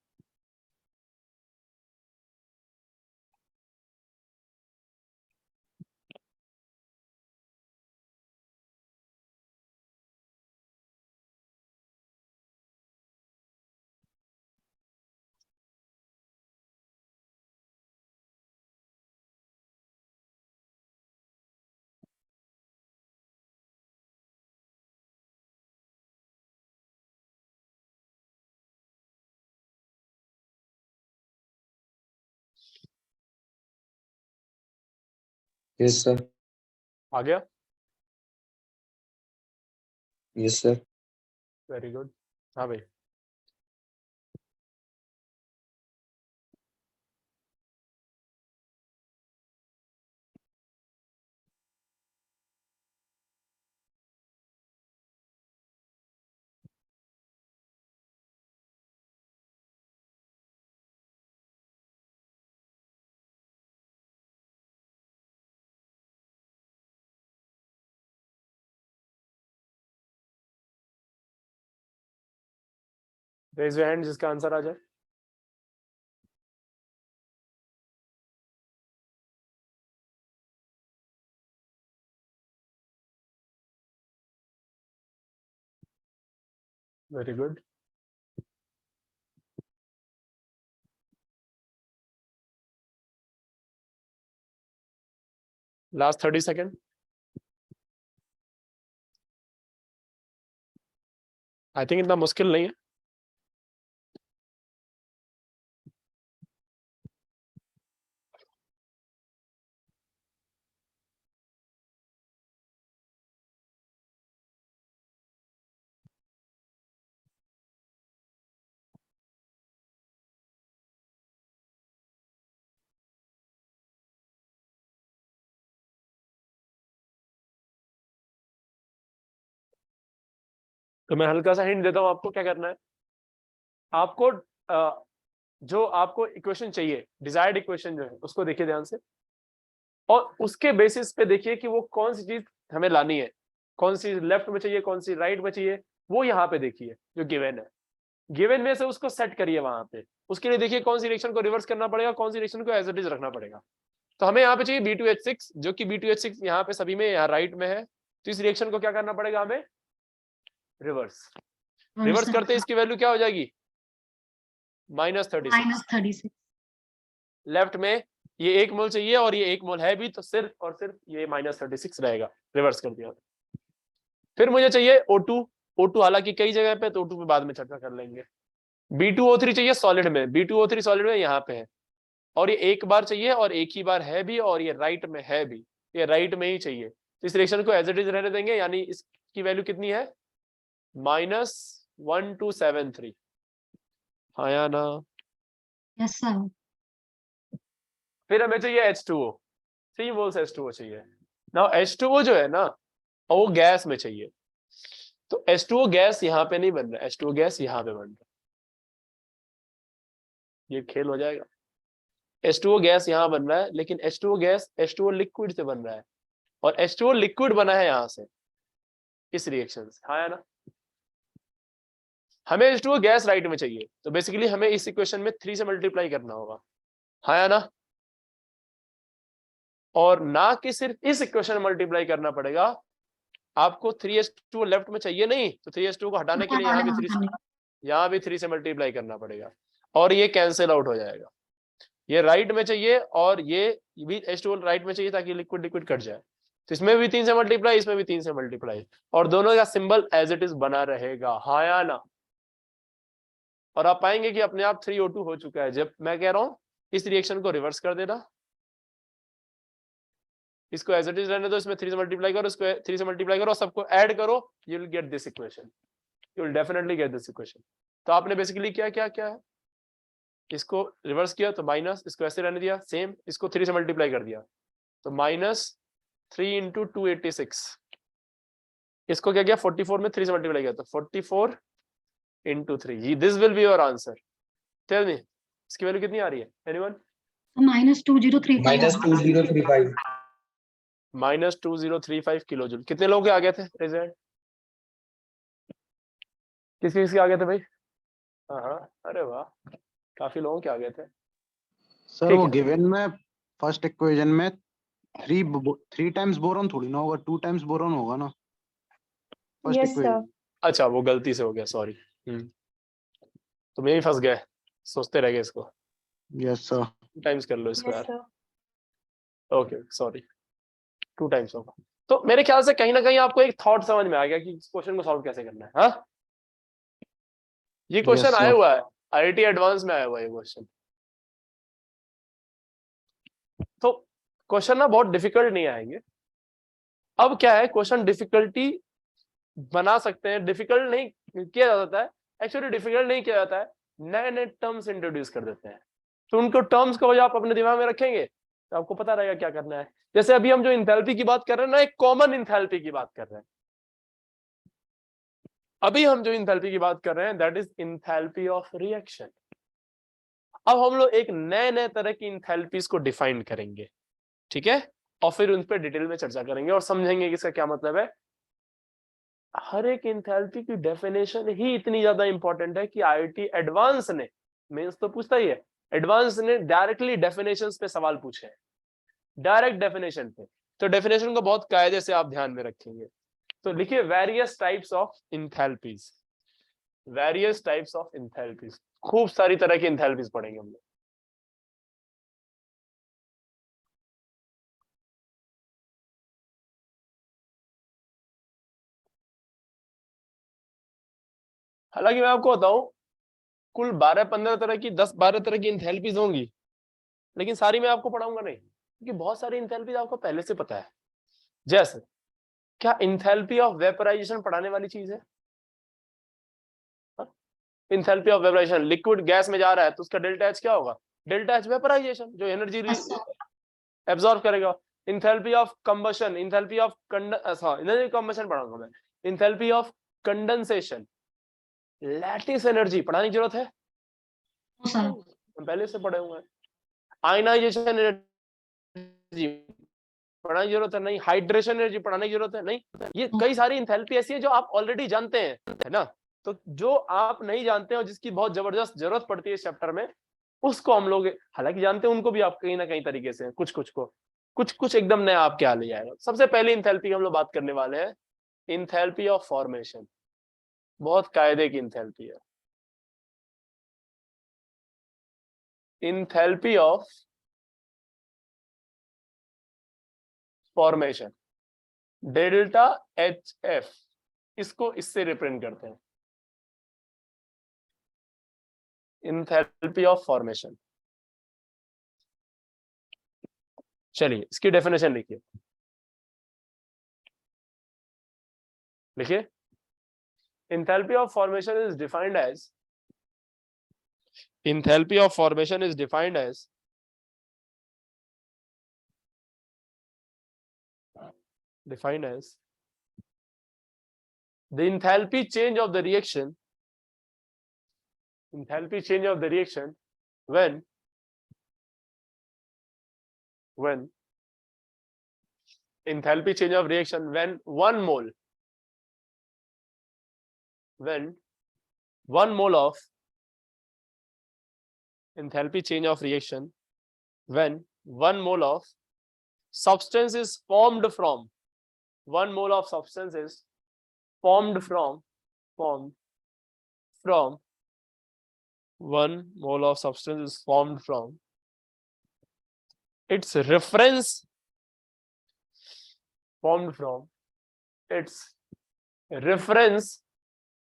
Yes, sir. आ गया? Yes, sir. Very good. हाँ भाई, रेज योर हैंड जिसका आंसर आ जाए। Very good. Last 30 second. I think इतना मुश्किल नहीं है। तो मैं हल्का सा हिंट देता हूँ आपको क्या करना है। आपको जो आपको इक्वेशन चाहिए, डिजायर्ड इक्वेशन जो है उसको देखिए ध्यान से, और उसके बेसिस पे देखिए कि वो कौन सी चीज हमें लानी है, कौन सी लेफ्ट में चाहिए, कौन सी राइट में चाहिए, वो यहाँ पे देखिए जो गिवन है। गिवन में से उसको सेट करिए वहां पे। उसके लिए देखिए कौन सी रिएक्शन को रिवर्स करना पड़ेगा, कौन सी रिएक्शन को एज इट इज रखना पड़ेगा। तो हमें यहाँ पे चाहिए B2H6, जो कि B2H6 यहाँ पे सभी में यहाँ राइट में है। तो इस रिएक्शन को क्या करना पड़ेगा हमें? रिवर्स। रिवर्स करते इसकी वैल्यू क्या हो जाएगी? -36। लेफ्ट में ये 1 मोल चाहिए और ये 1 मोल है भी, तो सिर्फ और सिर्फ ये -36 रहेगा। रिवर्स कर दिया। फिर मुझे चाहिए O2। O2 हालांकि कई जगह पे, तो O2 पे बाद में चर्चा कर लेंगे। B2O3 चाहिए सॉलिड में। B2O3 सॉलिड में यहाँ पे है, और ये एक बार चाहिए और एक ही बार है भी, और ये राइट में है भी। ये राइट में ही चाहिए, तो इस रिएक्शन को एज इट इज रहने देंगे। यानी इसकी वैल्यू कितनी है? -1273। हाँ या ना? Yes sir. फिर हमें चाहिए H2O। 3 मोल्स H2O चाहिए ना। H2O जो है ना, वो गैस में चाहिए। तो H2O गैस यहाँ पे नहीं बन रहा, H2O गैस यहाँ पे बन रहा है। ये खेल हो जाएगा। H2O गैस यहाँ बन रहा है, लेकिन H2O गैस H2O लिक्विड से बन रहा है, और H2O लिक्विड बना है यहाँ से, इस रिएक्शन से। हाँ या ना? हमें H2O गैस राइट में चाहिए, तो बेसिकली हमें इस इक्वेशन में 3 से मल्टीप्लाई करना होगा। हाँ या ना? और ना कि सिर्फ इस इक्वेशन में मल्टीप्लाई करना पड़ेगा, आपको 3H2O लेफ्ट में चाहिए नहीं, तो 3H2O को हटाने के लिए यहाँ भी 3 से मल्टीप्लाई करना पड़ेगा, और ये कैंसिल आउट हो जाएगा। ये राइट में चाहिए और ये भी H2O राइट में चाहिए, ताकि लिक्विड लिक्विड कट जाए। तो इसमें भी 3 से मल्टीप्लाई, इसमें भी 3 से मल्टीप्लाई, और दोनों का सिंबल एज इट इज बना रहेगा। हाँ या ना? और आप पाएंगे कि अपने आप 3O2 हो चुका है। जब मैं कह रहा हूं इस रिएक्शन को रिवर्स कर देना, इसको एज इट इज रहने दो, इसमें 3 से मल्टीप्लाई करो, इसको 3 से मल्टीप्लाई करो, सबको ऐड करो, you will get this equation. You will definitely get this equation. तो आपने बेसिकली क्या क्या क्या है, इसको रिवर्स किया तो माइनस, इसको ऐसे रहने दिया सेम, इसको 3 से मल्टीप्लाई कर दिया तो -3 × 286। इसको क्या किया? 44 में 3 से मल्टीप्लाई किया तो 44 × 3। This will be your answer. Tell me, इसकी वैल्यू कितनी आ रही है? एनीवन? -2035। -2035 -2035 kilo joule. कितने लोग आ गए थे रिजल्ट? किसके आ गए थे भाई? हाँ हाँ, अरे वाह, काफी लोगों के आ गए थे। सर ठीक वो है। गिवन में फर्स्ट इक्वेशन में थ्री टाइम्स बोरॉन थोड़ी ना होगा, 2 टाइम्स बोरॉन होगा ना फर्स्ट Yes, sir. इक्वेशन। अच्छा, वो गलती से हो गया, सॉरी। तुम यही फंस गए, सोचते रह गए इसको। Yes sir. 2 टाइम्स कर लो इसको Yes, यार। sir. ओके सॉरी, 2 टाइम्स होगा। तो मेरे ख्याल से कहीं ना कहीं आपको एक थॉट समझ में आ गया कि इस क्वेश्चन को सॉल्व कैसे करना है। हाँ, ये क्वेश्चन Yes, आया sir. हुआ है, आईआईटी एडवांस में आया हुआ है ये क्वेश्चन। तो क्वेश्चन ना बहुत डिफिकल्ट नहीं आएंगे। अब क्या है, क्वेश्चन डिफिकल्टी बना सकते हैं, डिफिकल्ट नहीं किया जाता है, एक्चुअली डिफिकल्ट नहीं किया जाता है, नए नए टर्म्स इंट्रोड्यूस कर देते हैं। तो उनको टर्म्स को आप अपने दिमाग में रखेंगे तो आपको पता रहेगा क्या करना है। जैसे अभी हम जो इंथैल्पी की बात कर रहे हैं ना, एक कॉमन इंथैल्पी की बात कर रहे हैं। अभी हम जो इंथैल्पी की बात कर रहे हैं that is enthalpy of reaction. अब हम लोग एक नए नए तरह की इंथैल्पीज को डिफाइन करेंगे, ठीक है, और फिर उन पर डिटेल में चर्चा करेंगे और समझेंगे कि इसका क्या मतलब है। हर एक इंथैल्पी की डेफिनेशन ही इतनी ज्यादा इंपॉर्टेंट है कि आईआईटी एडवांस ने, मेंस तो पूछता ही है, एडवांस ने डायरेक्टली डेफिनेशंस पे सवाल पूछे हैं, डायरेक्ट डेफिनेशन पे। तो डेफिनेशन को बहुत कायदे से आप ध्यान में रखेंगे। तो लिखिए various types of enthalpies, various types of enthalpies. खूब सारी तरह की इंथैल्पीज पढ़ेंगे हम लोग। हालांकि मैं आपको बताऊं, कुल 12-15 तरह की, 10-12 तरह की इंथैल्पीज होंगी, लेकिन सारी मैं आपको पढ़ाऊंगा नहीं, क्योंकि बहुत सारी इंथैल्पीज आपको पहले से पता है। जैसे क्या इंथैल्पी ऑफ वेपराइजेशन पढ़ाने वाली चीज है? Enthalpy of vaporisation, liquid gas में जा रहा है तो उसका डेल्टा एच क्या होगा? डेल्टा एच वेपराइजेशन, जो एनर्जी Yes, sir. एब्जॉर्ब करेगा। Enthalpy of combustion, enthalpy of energy combustion पढ़ाऊंगा मैं। Enthalpy of condensation, lattice energy पढ़ाने की जरूरत है? No, sir. हम पहले से पढ़े हुए हैं। आयनाइजेशन एनर्जी पढ़ाने की जरूरत है? नहीं। हाइड्रेशन एनर्जी पढ़ाने की जरूरत है? नहीं। ये कई सारी इंथैल्पी ऐसी है जो आप ऑलरेडी जानते हैं, है ना। तो जो आप नहीं जानते हैं और जिसकी बहुत जबरदस्त जरूरत पड़ती है इस चैप्टर में, उसको हम लोग हालांकि जानते हैं, उनको भी आप कहीं ना कहीं तरीके से, कुछ कुछ को, कुछ कुछ एकदम नया आपके आ ले जाएगा। सबसे पहले इंथैल्पी हम लोग बात करने वाले हैं, इंथैल्पी ऑफ फॉर्मेशन। बहुत कायदे की इंथैल्पी है, enthalpy of formation, delta H F, इसको इससे रिप्रेजेंट करते हैं, इंथैल्पी ऑफ फॉर्मेशन। चलिए इसकी डेफिनेशन लिखिए, लिखिए। enthalpy of formation is defined as, enthalpy of formation is defined as the enthalpy change of the reaction, enthalpy change of the reaction when enthalpy change of reaction when 1 mole of enthalpy change of reaction when 1 mole of substance is formed from 1 mole of substance is formed from 1 mole of substance is formed from its reference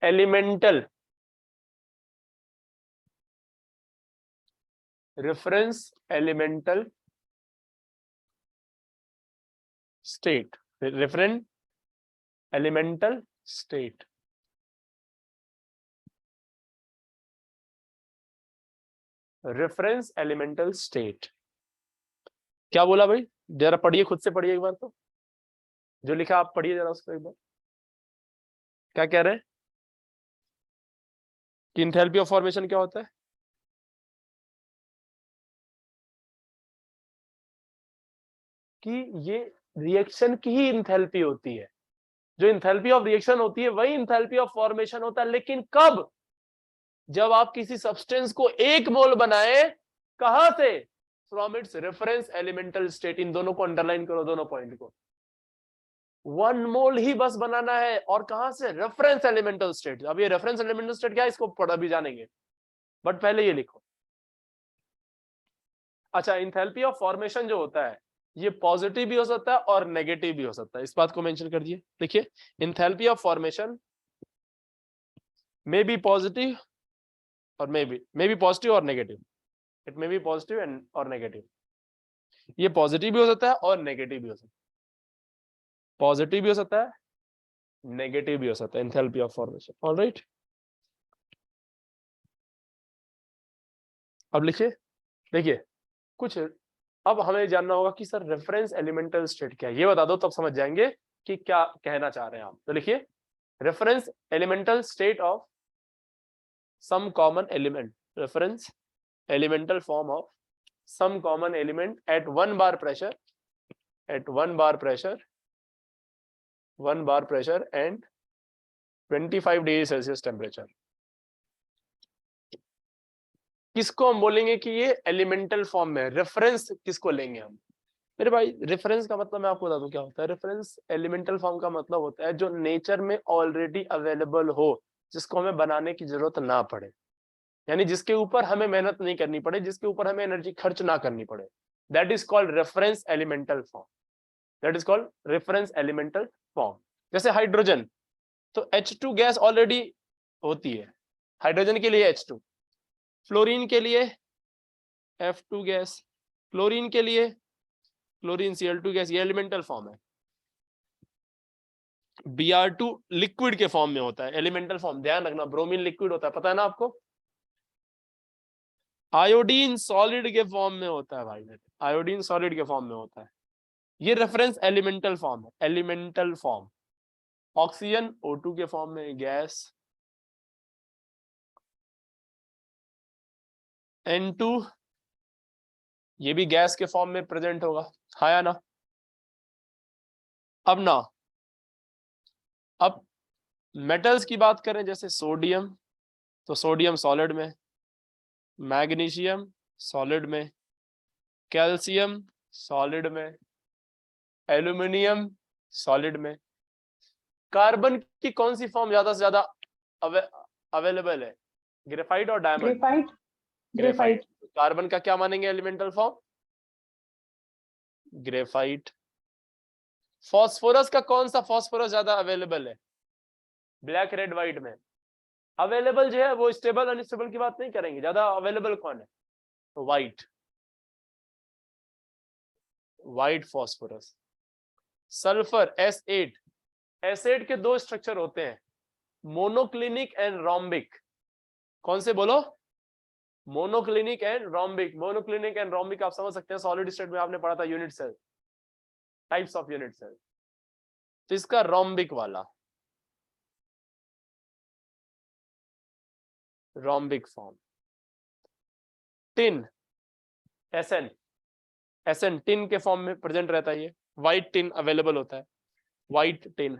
elemental state, reference elemental state, reference elemental state. क्या बोला भाई? जरा पढ़िए, खुद से पढ़िए एक बार, तो जो लिखा आप पढ़िए जरा उसको एक बार। क्या कह रहे हैं कि इंथैल्पी ऑफ फॉर्मेशन क्या होता है? कि ये रिएक्शन की ही इंथैल्पी होती है। जो इंथैल्पी ऑफ रिएक्शन होती है वही इंथैल्पी ऑफ फॉर्मेशन होता है, लेकिन कब? जब आप किसी सब्सटेंस को 1 मोल बनाए, कहां से? From its reference elemental state. इन दोनों को अंडरलाइन करो, दोनों पॉइंट को। 1 मोल ही बस बनाना है, और कहां से? Reference elemental state. अब ये रेफरेंस एलिमेंटल स्टेट क्या है, इसको पढ़ा भी जानेंगे, बट पहले ये लिखो। अच्छा, इंथैल्पी ऑफ फॉर्मेशन जो होता है ये पॉजिटिव भी हो सकता है और नेगेटिव भी हो सकता है। इस बात को मेंशन कर दिए। देखिए, enthalpy of formation may be positive और मे बी पॉजिटिव और negative. It may be positive and और नेगेटिव। ये पॉजिटिव भी हो सकता है और नेगेटिव भी हो सकता है। पॉजिटिव भी हो सकता है, नेगेटिव भी हो सकता है, इंथैल्पी ऑफ फॉर्मेशन। ऑलराइट, अब लिखिए। देखिए, कुछ अब हमें जानना होगा कि सर रेफरेंस एलिमेंटल स्टेट क्या है, ये बता दो, तब समझ जाएंगे कि क्या कहना चाह रहे हैं आप। तो लिखिए, reference elemental state of some common element, reference elemental form of some common element at 1 bar pressure, at 1 bar pressure and 25 degree Celsius temperature. किसको हम बोलेंगे कि ये एलिमेंटल फॉर्म में? रेफरेंस किसको लेंगे हम? मेरे भाई, रेफरेंस का मतलब मैं आपको बता दूं क्या होता है। रेफरेंस एलिमेंटल फॉर्म का मतलब होता है जो नेचर में ऑलरेडी अवेलेबल हो, जिसको हमें बनाने की जरूरत ना पड़े, यानी जिसके ऊपर हमें मेहनत नहीं करनी पड़े, जिसके ऊपर हमें एनर्जी खर्च ना करनी पड़े। That is called reference elemental form. That is called reference elemental form. जैसे हाइड्रोजन, तो H2 गैस ऑलरेडी होती है, हाइड्रोजन के लिए H2, फ्लोरीन के लिए F2 गैस, क्लोरीन के लिए क्लोरीन Cl2 गैस। ये एलिमेंटल फॉर्म है। Br2 लिक्विड के फॉर्म में होता है, एलिमेंटल फॉर्म। ध्यान रखना, ब्रोमीन लिक्विड होता है, पता है ना आपको। आयोडीन सॉलिड के फॉर्म में होता है भाई, आयोडीन सॉलिड के फॉर्म में होता है। ये रेफरेंस एलिमेंटल फॉर्म है, एलिमेंटल फॉर्म। ऑक्सीजन O2 के फॉर्म में गैस, N2 ये भी गैस के फॉर्म में प्रेजेंट होगा, हाँ या ना? अब मेटल्स की बात करें, जैसे सोडियम, तो सोडियम सॉलिड में, मैग्नीशियम सॉलिड में, कैल्शियम सॉलिड में, एल्यूमिनियम सॉलिड में। कार्बन की कौन सी फॉर्म ज्यादा से ज्यादा अवेलेबल है? ग्रेफाइट और डायमंड? ग्रेफाइट। कार्बन का क्या मानेंगे एलिमेंटल फॉर्म? ग्रेफाइट। फॉस्फोरस का कौन सा फॉस्फोरस ज्यादा अवेलेबल है? ब्लैक, रेड, व्हाइट में। अवेलेबल जो है वो स्टेबल अनस्टेबल की बात नहीं करेंगे, ज्यादा अवेलेबल कौन है? तो white, white phosphorus. Sulphur S8, acid के 2 स्ट्रक्चर होते हैं, मोनोक्लिनिक एंड रोम्बिक। कौन से बोलो? Monoclinic and rhombic. Monoclinic and rhombic आप समझ सकते हैं, सॉलिड स्टेट में आपने पढ़ा था, unit cell, types of unit cell. तो इसका रोम्बिक वाला, rhombic form. Tin, SN tin के फॉर्म में प्रेजेंट रहता है। ये व्हाइट टिन अवेलेबल होता है, व्हाइट टिन।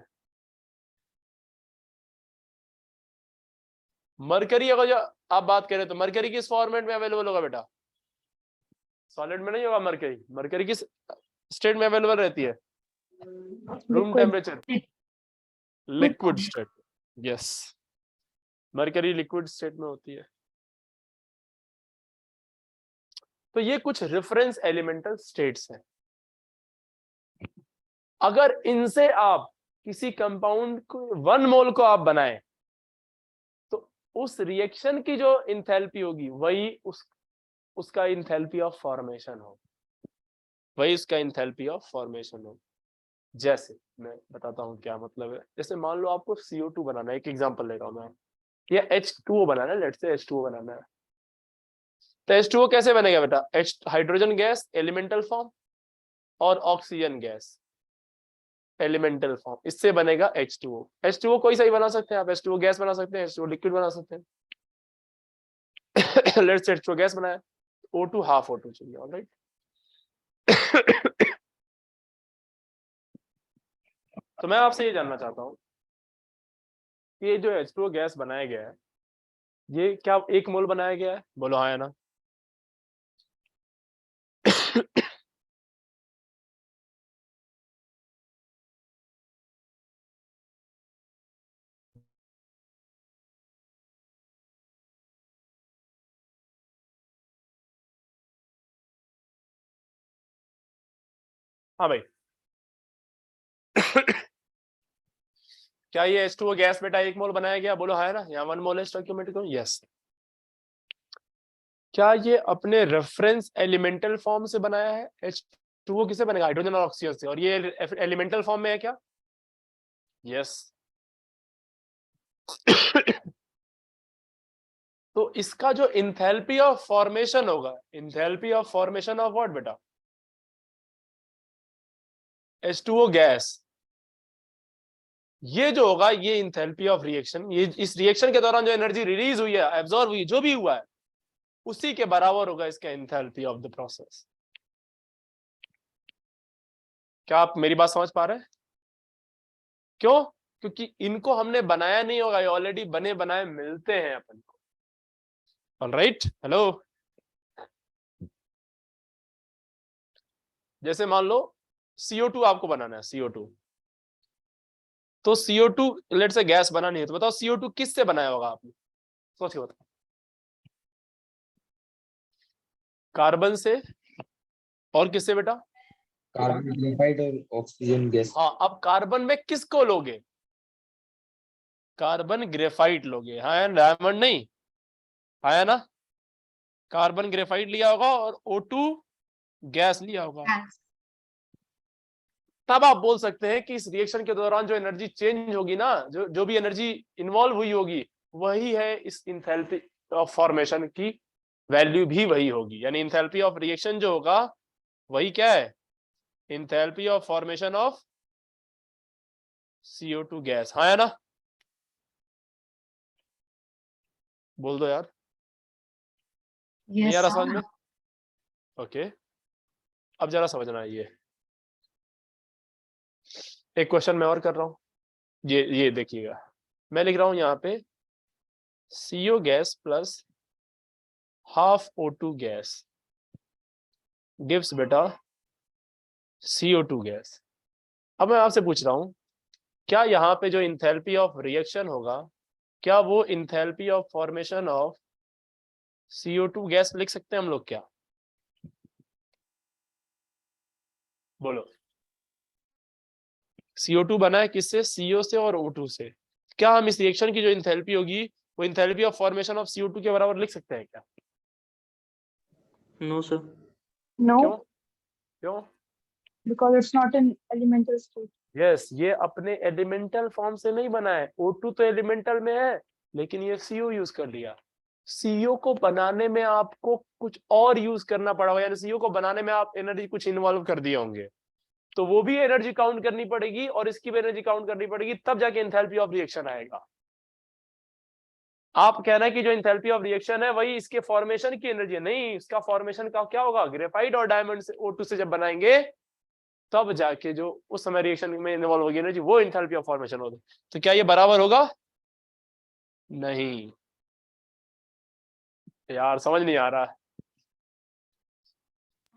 मरकरी, अगर जो आप बात करें तो मरकरी किस फॉर्मेट में अवेलेबल होगा बेटा? सॉलिड में नहीं होगा मरकरी। मरकरी किस स्टेट में अवेलेबल रहती है? Room temperature, liquid state. Yes, mercury liquid state में होती है। तो ये कुछ रेफरेंस एलिमेंटल स्टेट्स हैं। अगर इनसे आप किसी कंपाउंड को 1 मोल को आप बनाएं, तो उस रिएक्शन की जो इंथैल्पी होगी वही उसका इंथैल्पी ऑफ फॉर्मेशन हो, वही उसका इंथैल्पी ऑफ फॉर्मेशन हो। जैसे मैं बताता हूं क्या मतलब है। जैसे मान लो आपको CO2 बनाना है, एक एग्जांपल ले रहा हूं मैं, या H2O बनाना है, लेट्स से H2O बनाना है। तो H2O कैसे बनेगा बेटा? हाइड्रोजन गैस एलिमेंटल फॉर्म और ऑक्सीजन गैस एलिमेंटल फॉर्म, इससे बनेगा H2O। H2O कोई सही बना सकते हैं आप, H2O गैस बना सकते हैं, H2O लिक्विड बना सकते हैं। लेट्स से H2O गैस बनाया, O2 हाफ O2 चाहिए, ऑलराइट। तो मैं आपसे ये जानना चाहता हूँ कि ये जो H2O गैस बनाया गया है, ये क्या 1 मोल बनाया गया है? बोलो हाँ या ना। हाँ भाई। क्या ये H2O गैस बेटा 1 मोल बनाया गया? बोलो हाँ या ना। यहाँ 1 मोल है स्टोइकियोमेट्रिक। यस। क्या ये अपने रेफरेंस एलिमेंटल फॉर्म से बनाया है? H2O किसे बनेगा? हाइड्रोजन और ऑक्सीजन से। और ये एलिमेंटल फॉर्म में है क्या? यस। तो इसका जो इंथैल्पी ऑफ फॉर्मेशन होगा, enthalpy of formation of what बेटा? H2O गैस, ये जो होगा ये इंथैल्पी ऑफ रिएक्शन, ये इस रिएक्शन के दौरान जो एनर्जी रिलीज हुई है, एब्जॉर्ब हुई, जो भी हुआ है, उसी के बराबर होगा इसका इंथैल्पी ऑफ द प्रोसेस। क्या आप मेरी बात समझ पा रहे हैं? क्यों? क्योंकि इनको हमने बनाया नहीं होगा, ये ऑलरेडी बने बनाए मिलते हैं अपन को। Alright, hello. जैसे मान लो CO2 आपको बनाना है, CO2, तो CO2 लेट से गैस बनानी है, तो बताओ CO2 किस से बनाया होगा आपने? सोच के बताओ। कार्बन से, और किससे बेटा? कार्बन ग्रेफाइट और ऑक्सीजन गैस। हाँ, अब कार्बन में किसको लोगे? कार्बन ग्रेफाइट लोगे, हाँ, डायमंड नहीं, आया ना। कार्बन ग्रेफाइट लिया होगा और O2 गैस लिया होगा। Gas. तब आप बोल सकते हैं कि इस रिएक्शन के दौरान जो एनर्जी चेंज होगी ना, जो भी एनर्जी इन्वॉल्व हुई होगी, वही है इस इंथैल्पी ऑफ फॉर्मेशन की वैल्यू भी वही होगी। यानी इंथैल्पी ऑफ रिएक्शन जो होगा वही क्या है? Enthalpy of formation of CO2 gas. हाँ है ना? बोल दो यार। नहीं Yes, आ रहा sir. समझ में? ओके, अब जरा समझना है ये। एक क्वेश्चन मैं और कर रहा हूं, ये देखिएगा। मैं लिख रहा हूं यहाँ पे CO gas plus half O2 gas gives बेटा CO2 गैस। अब मैं आपसे पूछ रहा हूं, क्या यहाँ पे जो इंथैल्पी ऑफ रिएक्शन होगा, क्या वो enthalpy of formation of CO2 gas लिख सकते हैं हम लोग क्या? बोलो। CO2 बना है किससे? CO से और O2 से। क्या हम इस रिएक्शन की जो इंथैल्पी होगी वो enthalpy of formation of CO2 के बराबर लिख सकते हैं क्या? No, sir. No, क्यों? क्यों? because it's not an elemental state. Yes, ये अपने एलिमेंटल फॉर्म से नहीं बना है। O2 तो एलिमेंटल में है, लेकिन ये CO यूज कर लिया। CO को बनाने में आपको कुछ और यूज करना पड़ा होगा, यानी CO को बनाने में आप एनर्जी कुछ इन्वॉल्व कर दिए होंगे, तो वो भी एनर्जी काउंट करनी पड़ेगी और इसकी भी एनर्जी काउंट करनी पड़ेगी, तब जाके एंथैल्पी ऑफ रिएक्शन आएगा। आप कहना है कि जो एंथैल्पी ऑफ रिएक्शन है वही इसके फॉर्मेशन की एनर्जी है, नहीं, इसका फॉर्मेशन का क्या होगा? ग्रेफाइट और डायमंड से O2 से जब बनाएंगे तब जाके जो उस समय रिएक्शन में इन्वॉल्व होगी एनर्जी, वो एंथैल्पी ऑफ फॉर्मेशन होगी। तो क्या ये बराबर होगा? नहीं यार, समझ नहीं आ रहा।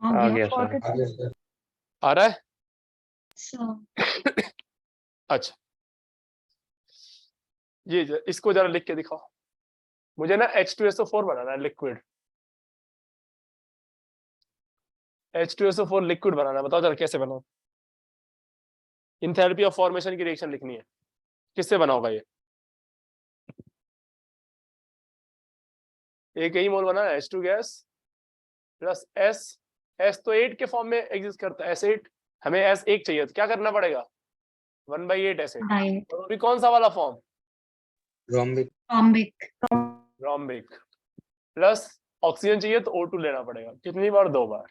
आ Yeah, गया got सर। it. आ रहा है? So, अच्छा, ये इसको जरा लिख के दिखाओ। मुझे ना H2SO4 बनाना है, लिक्विड। H2SO4 लिक्विड बनाना है, बताओ जरा कैसे बनाओ। इंथैल्पी ऑफ फॉर्मेशन की रिएक्शन लिखनी है, किससे बना होगा ये? एक ही मोल बना है H2 गैस प्लस S तो 8 के फॉर्म में एग्जिस्ट करता है, S8। हमें S1 चाहिए, तो क्या करना पड़ेगा? 1/8 S8। right. और अभी कौन सा वाला form? Rhombic. Rhombic. Rhombic. Plus oxygen चाहिए तो O2 लेना पड़ेगा। कितनी बार? 2 बार।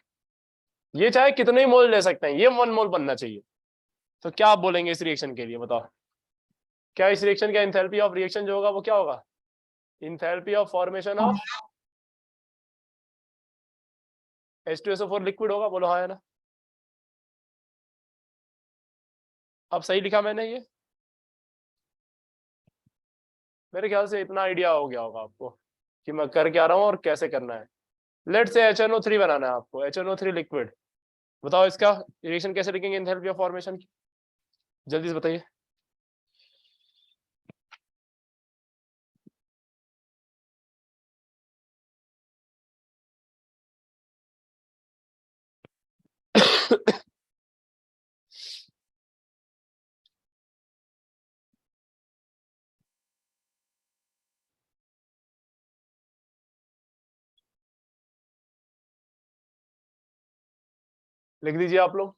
ये चाहे कितने ही मोल ले सकते हैं, ये 1 मोल बनना चाहिए। तो क्या आप बोलेंगे इस रिएक्शन के लिए? बताओ, क्या इस रिएक्शन का एंथैल्पी ऑफ रिएक्शन जो होगा वो क्या होगा? Enthalpy of formation of H2SO4 liquid होगा। बोलो हाँ है ना? अब सही लिखा मैंने ये? मेरे ख्याल से इतना आइडिया हो गया होगा आपको कि मैं कर क्या रहा हूँ और कैसे करना है। लेट से HNO3 बनाना है आपको, HNO3 लिक्विड। बताओ इसका रिएक्शन कैसे लिखेंगे एंथैल्पी ऑफ फॉर्मेशन की, जल्दी से बताइए। लिख दीजिए आप लोग।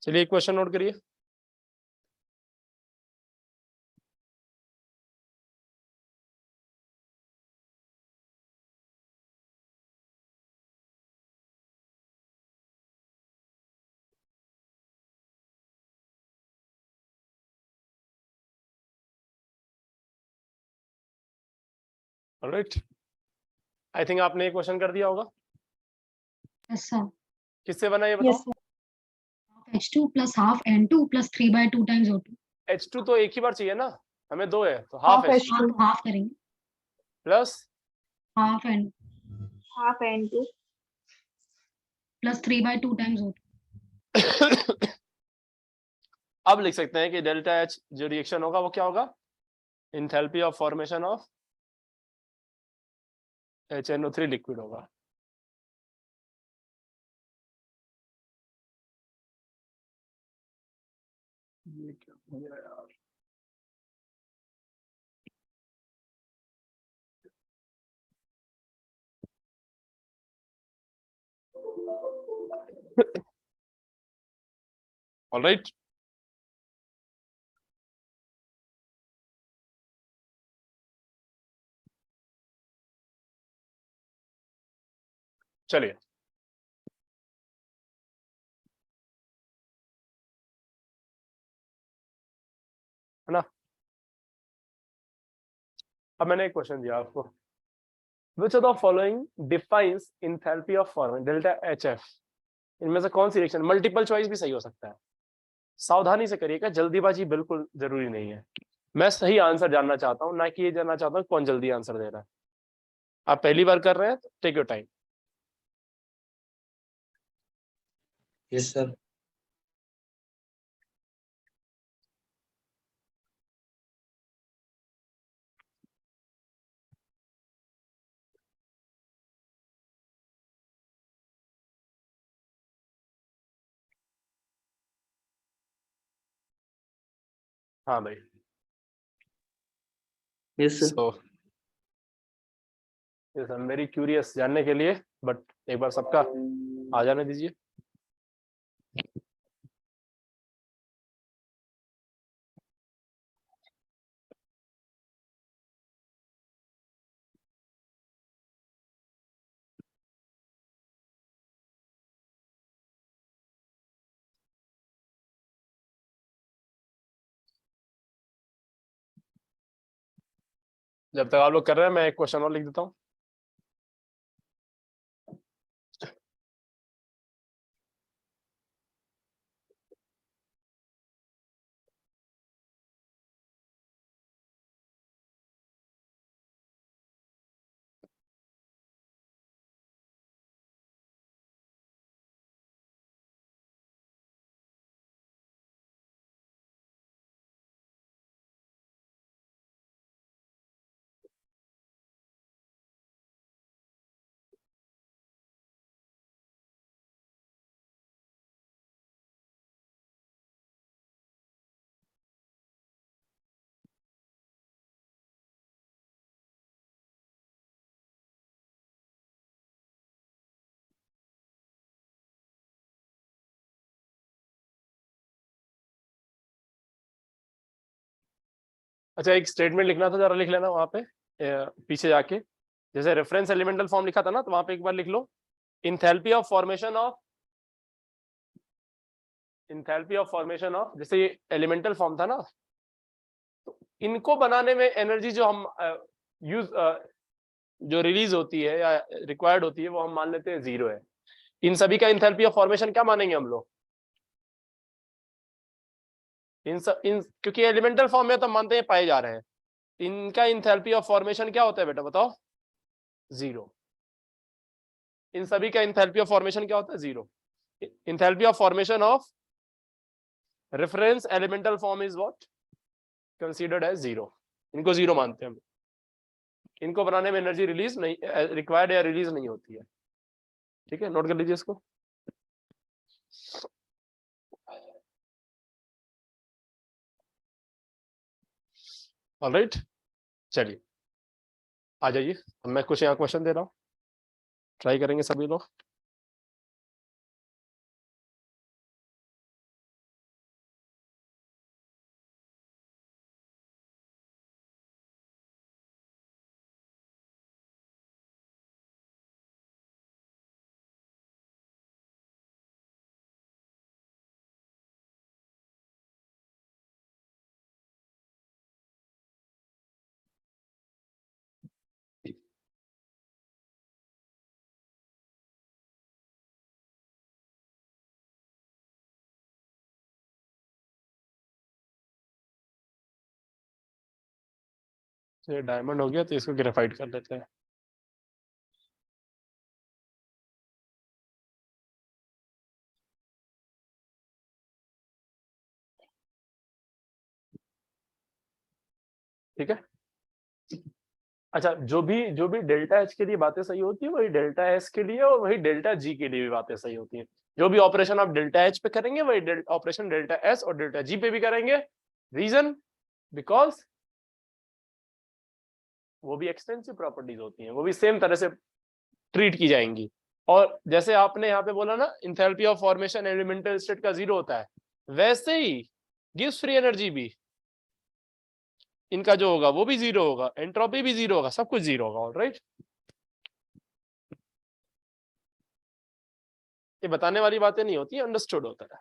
चलिए एक क्वेश्चन नोट करिए। ऑलराइट, आई थिंक आपने एक क्वेश्चन कर दिया होगा। Yes, sir. किससे बना ये Yes, बताओ? sir. H2 plus half N2 plus 3/2 times O2. H2 तो एक ही बार चाहिए ना, हमें दो है तो हाफ Half H2 हाँ तो half करेंगे. Plus Half N half N2 plus 3/2 times O2. अब लिख सकते हैं कि डेल्टा H जो रिएक्शन होगा वो क्या होगा, enthalpy of formation of HNO3 liquid होगा। ये क्या हो गया यार? ऑलराइट, चलिए है ना। अब मैंने एक क्वेश्चन दिया आपको, which of the following defines enthalpy of formation delta HF। इनमें से कौन सी रिएक्शन, मल्टीपल चॉइस भी सही हो सकता है, सावधानी से करिएगा, जल्दीबाजी बिल्कुल जरूरी नहीं है। मैं सही आंसर जानना चाहता हूं, ना कि ये जानना चाहता हूं कौन जल्दी आंसर दे रहा है। आप पहली बार कर रहे हैं तो take your time. Yes, sir. हाँ भाई, Yes, sir. So yes I am very curious जानने के लिए, बट एक बार सबका आ जाने दीजिए। जब तक आप लोग कर रहे हैं मैं एक क्वेश्चन और लिख देता हूँ। अच्छा एक स्टेटमेंट लिखना था, जरा लिख लेना वहां पे पीछे जाके, जैसे रेफरेंस एलिमेंटल फॉर्म लिखा था ना, तो वहां पे एक बार लिख लो इंथैल्पी ऑफ फॉर्मेशन ऑफ जैसे ये एलिमेंटल फॉर्म था ना, तो इनको बनाने में एनर्जी जो हम जो रिलीज होती है या रिक्वायर्ड होती है वो हम मान लेते हैं 0 है। इन सभी का इंथैल्पी ऑफ फॉर्मेशन क्या मानेंगे हम लोग? क्योंकि एलिमेंटल फॉर्म में तो मानते हैं पाए जा रहे हैं, इनका इंथैल्पी ऑफ फॉर्मेशन क्या होता है बेटा बताओ? 0। इन सभी का इंथैल्पी ऑफ फॉर्मेशन क्या होता है? 0। Enthalpy of formation of reference elemental form is what? Considered as 0। इनको 0 मानते हैं हम। इनको बनाने में एनर्जी रिलीज नहीं रिक्वायर्ड या रिलीज नहीं होती है। ठीक है, नोट कर लीजिए इसको। ऑलराइट, चलिए आ जाइए, अब मैं कुछ यहाँ क्वेश्चन दे रहा हूँ, ट्राई करेंगे सभी लोग। ये डायमंड हो गया तो इसको ग्रेफाइट कर लेते हैं। ठीक है, अच्छा जो भी डेल्टा एच के लिए बातें सही होती है वही डेल्टा एस के लिए और वही डेल्टा जी के लिए भी बातें सही होती है। जो भी ऑपरेशन आप डेल्टा एच पे करेंगे वही ऑपरेशन डेल्टा एस और डेल्टा जी पे भी करेंगे। रीजन, बिकॉज वो भी एक्सटेंसिव प्रॉपर्टीज होती हैं, वो भी सेम तरह से ट्रीट की जाएंगी। और जैसे आपने यहाँ पे बोला ना enthalpy of formation elemental state का 0 होता है, वैसे ही गिव्स फ्री एनर्जी भी इनका जो होगा वो भी 0 होगा, एंट्रोपी भी 0 होगा, सब कुछ 0 होगा। ऑलराइट, ये बताने वाली बातें नहीं होती, अंडरस्टूड होता है।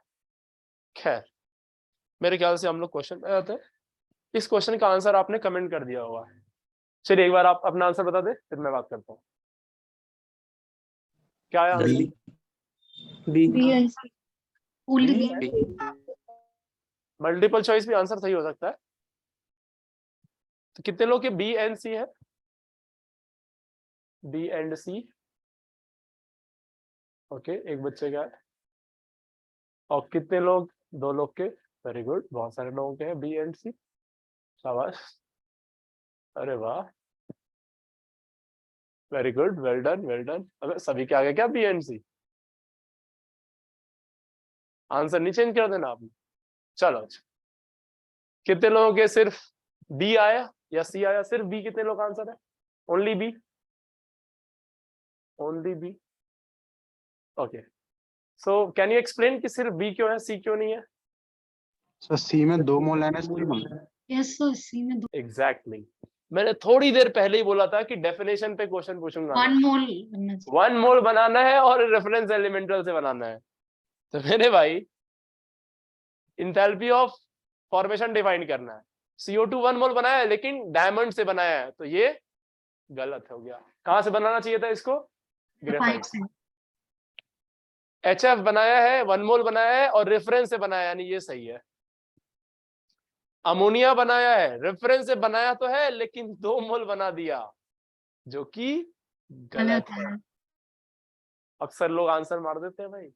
खैर मेरे ख्याल से हम लोग क्वेश्चन पे आते हैं। इस क्वेश्चन का आंसर आपने कमेंट कर दिया हुआ है। चलिए एक बार आप अपना आंसर बता दे, फिर मैं बात करता हूँ। क्या आया answer? B and C. Only B. Multiple choice भी आंसर सही हो सकता है। तो कितने लोग के बी एंड सी है? बी एंड सी, ओके, एक बच्चे का है। और कितने लोग? 2 लोग के। वेरी गुड, बहुत सारे लोगों के हैं बी एंड सी, शाबाश, अरे वाह, very good, well done well done. अबे सभी के आगे क्या बी एंड सी? आंसर नहीं चेंज कर देना आपने। चलो अच्छा, कितने लोगों के सिर्फ बी आया या सी आया? सिर्फ बी, कितने लोग आंसर है? Only B, only B, okay. So can you explain कि सिर्फ बी क्यों है, सी क्यों नहीं है? सर सी में 2 मोल NH3 बना है। Yes sir, C में दो. एग्जैक्टली मैंने थोड़ी देर पहले ही बोला था कि डेफिनेशन पे क्वेश्चन पूछूंगा। 1 mole बनना चाहिए. 1 मोल बनाना है और रेफरेंस एलिमेंटल से बनाना है। तो मेरे भाई इंथैल्पी ऑफ फॉर्मेशन डिफाइन करना है। CO2 1 मोल बनाया है लेकिन डायमंड से बनाया है, तो ये गलत हो गया। कहां से बनाना चाहिए था इसको? ग्रेफाइट से। HF बनाया है, 1 मोल बनाया है और रेफरेंस से बनाया, यानी ये सही है। अमोनिया बनाया है, रेफरेंस से बनाया तो है लेकिन 2 मोल बना दिया, जो कि गलत है। अक्सर लोग आंसर मार देते हैं भाई।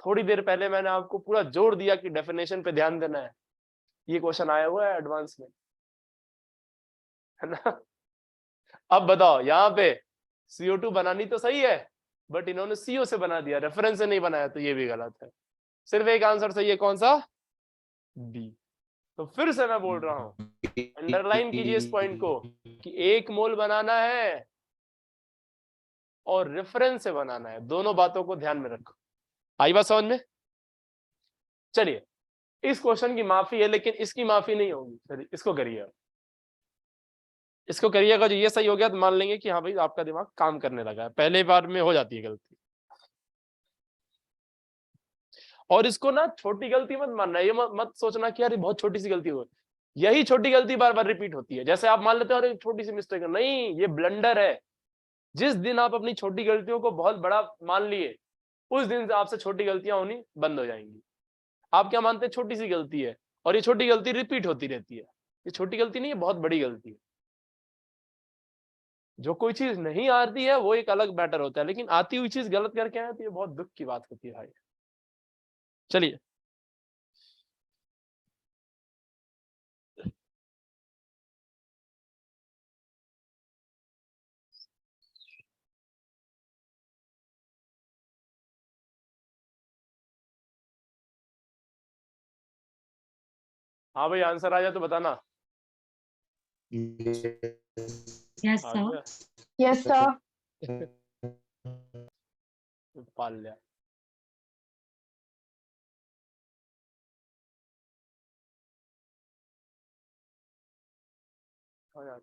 थोड़ी देर पहले मैंने आपको पूरा जोड़ दिया कि डेफिनेशन पे ध्यान देना है। ये क्वेश्चन आया हुआ है एडवांस में, है ना? अब बताओ, यहाँ पे CO2 बनानी तो सही है बट इन्होंने CO से बना दिया, रेफरेंस से नहीं बनाया, तो ये भी गलत है। सिर्फ एक आंसर सही है, कौन सा? बी। तो फिर से मैं बोल रहा हूं, अंडरलाइन कीजिए इस पॉइंट को कि 1 मोल बनाना है और रेफरेंस से बनाना है, दोनों बातों को ध्यान में रखो। आई बात समझ में? चलिए इस क्वेश्चन की माफी है लेकिन इसकी माफी नहीं होगी। चलिए इसको करिए, इसको करिएगा। जो ये सही हो गया तो मान लेंगे कि हाँ भाई आपका दिमाग काम करने लगा है। पहले बार में हो जाती है गलती। और इसको ना छोटी गलती मत मानना, ये मत सोचना कि यार ये बहुत छोटी सी गलती हो, यही छोटी गलती बार बार रिपीट होती है। जैसे आप मान लेते हो अरे छोटी सी मिस्टेक है, नहीं, ये ब्लंडर है। जिस दिन आप अपनी छोटी गलतियों को बहुत बड़ा मान लिए, उस दिन से आपसे छोटी गलतियां होनी बंद हो जाएंगी। आप क्या मानते हैं छोटी सी गलती है, और ये छोटी गलती रिपीट होती रहती है। ये छोटी गलती नहीं है, बहुत बड़ी गलती है। जो कोई चीज नहीं आती है वो एक अलग मैटर होता है, लेकिन आती हुई चीज गलत करके आए तो ये बहुत दुख की बात होती है भाई। चलिए हाँ भाई आंसर आ जाए तो बताना। Yes, आ sir. गया? Yes, sir. पाल लिया। हाँ यार।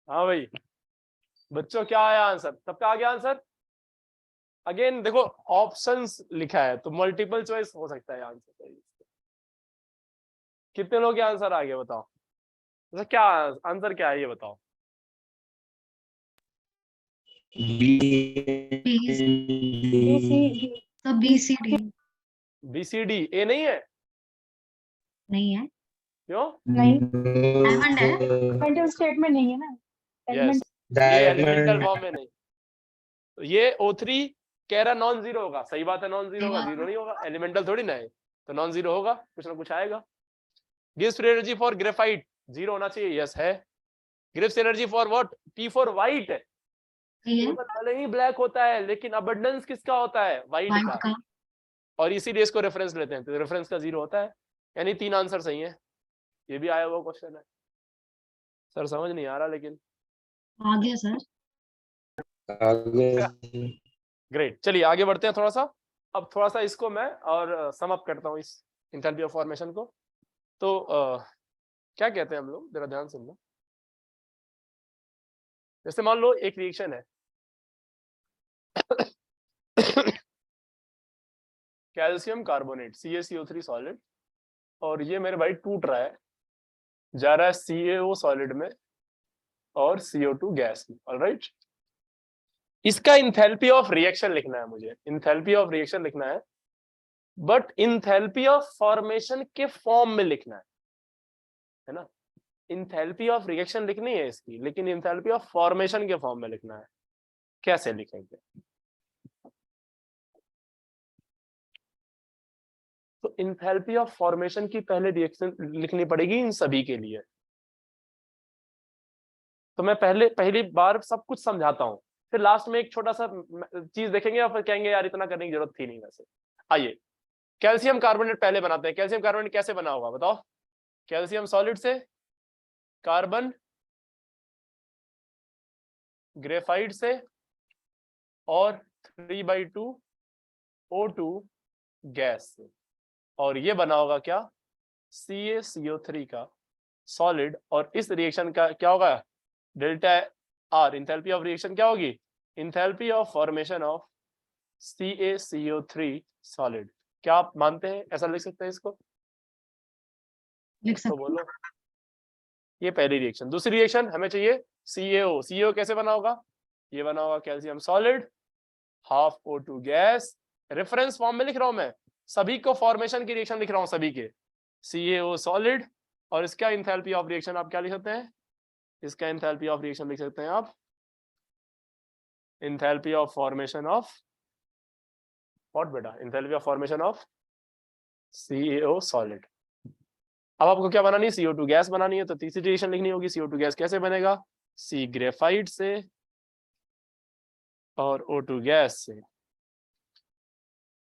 हाँ भाई बच्चों क्या आया आंसर? सबका आ गया आंसर? अगेन देखो ऑप्शंस लिखा है तो मल्टीपल चॉइस हो सकता है आंसर। कितने लोग के आंसर आ गया बताओ? अच्छा क्या आंसर क्या है ये बताओ? B, C. sir, B, C, D. B C D. A नहीं है? नहीं है। क्यों? नहीं, डायमंड है। एलिमेंटल स्टेटमेंट नहीं है ना। यस, ये एलिमेंटल फॉर्म में नहीं। तो ये O3 कह रहा नॉन जीरो होगा। सही बात है, नॉन जीरो होगा, जीरो नहीं होगा, एलिमेंटल थोड़ी ना है, तो नॉन जीरो होगा, कुछ ना कुछ आएगा। Gives free energy for graphite, zero होना चाहिए। यस है। Gives energy for what? T for white है। ठीक है। भले ही ब्लैक होता है लेकिन अबंडेंस किसका होता है? व्हाइट वाइट का। का। और इसीलिए इसको रेफरेंस लेते हैं, तो रेफरेंस का जीरो होता है। यानी 3 आंसर सही है। ये भी आया हुआ क्वेश्चन है। सर समझ नहीं आ रहा लेकिन। आ गया सर। ग्रेट, चलिए आगे बढ़ते हैं थोड़ा सा। अब थोड़ा सा इसको मैं और सम अप करता हूँ इस इंथैल्पी ऑफ फॉर्मेशन को। तो क्या कहते हैं हम लोग, जरा ध्यान सुनना। जैसे मान लो एक रिएक्शन है कैल्शियम कार्बोनेट CaCO3 सॉलिड, और ये मेरे भाई टूट रहा है, जा रहा है CaO सॉलिड में और CO2 गैस में। ऑलराइट, इसका इंथैल्पी ऑफ रिएक्शन लिखना है मुझे, इंथैल्पी ऑफ रिएक्शन लिखना है, बट इंथैल्पी ऑफ फॉर्मेशन के फॉर्म में लिखना है ना। इंथैल्पी ऑफ रिएक्शन लिखनी है इसकी, लेकिन इंथैल्पी ऑफ फॉर्मेशन के फॉर्म में लिखना है। कैसे लिखेंगे? तो इंथैल्पी ऑफ फॉर्मेशन की पहले रिएक्शन लिखनी पड़ेगी इन सभी के लिए। तो मैं पहली बार सब कुछ समझाता हूं, फिर लास्ट में एक छोटा सा चीज देखेंगे और फिर कहेंगे यार इतना करने की जरूरत थी नहीं। वैसे आइए कैल्शियम कार्बोनेट पहले बनाते हैं। कैल्शियम कार्बोनेट कैसे बना होगा बताओ? कैल्शियम सॉलिड से, कार्बन ग्रेफाइट से, और 3/2 O2 गैस से। और ये बना होगा क्या? CaCO3 का सॉलिड। और इस रिएक्शन का क्या होगा? Delta R. Enthalpy of reaction क्या होगी? Enthalpy of formation of CaCO3 solid. क्या आप मानते हैं ऐसा लिख सकते हैं इसको? लिख तो सकते बोलो। ये पहली रिएक्शन। दूसरी रिएक्शन हमें चाहिए CaO। CaO कैसे बना होगा? ये बना होगा calcium solid, half O2 gas. Reference form में लिख रहा हूं मैं, सभी को फॉर्मेशन की रिएक्शन लिख रहा हूं सभी के। CaO सॉलिड, और इसका इंथैल्पी ऑफ रिएक्शन आप क्या लिख सकते हैं? इसका इंथैल्पी ऑफ रिएक्शन लिख सकते हैं आप enthalpy of formation of what बेटा? Enthalpy of formation of CaO solid. अब आपको क्या बनानी है? CO2 गैस बनानी है, तो तीसरी रिएक्शन लिखनी होगी। CO2 गैस कैसे बनेगा? C ग्रेफाइट से और O2 गैस से,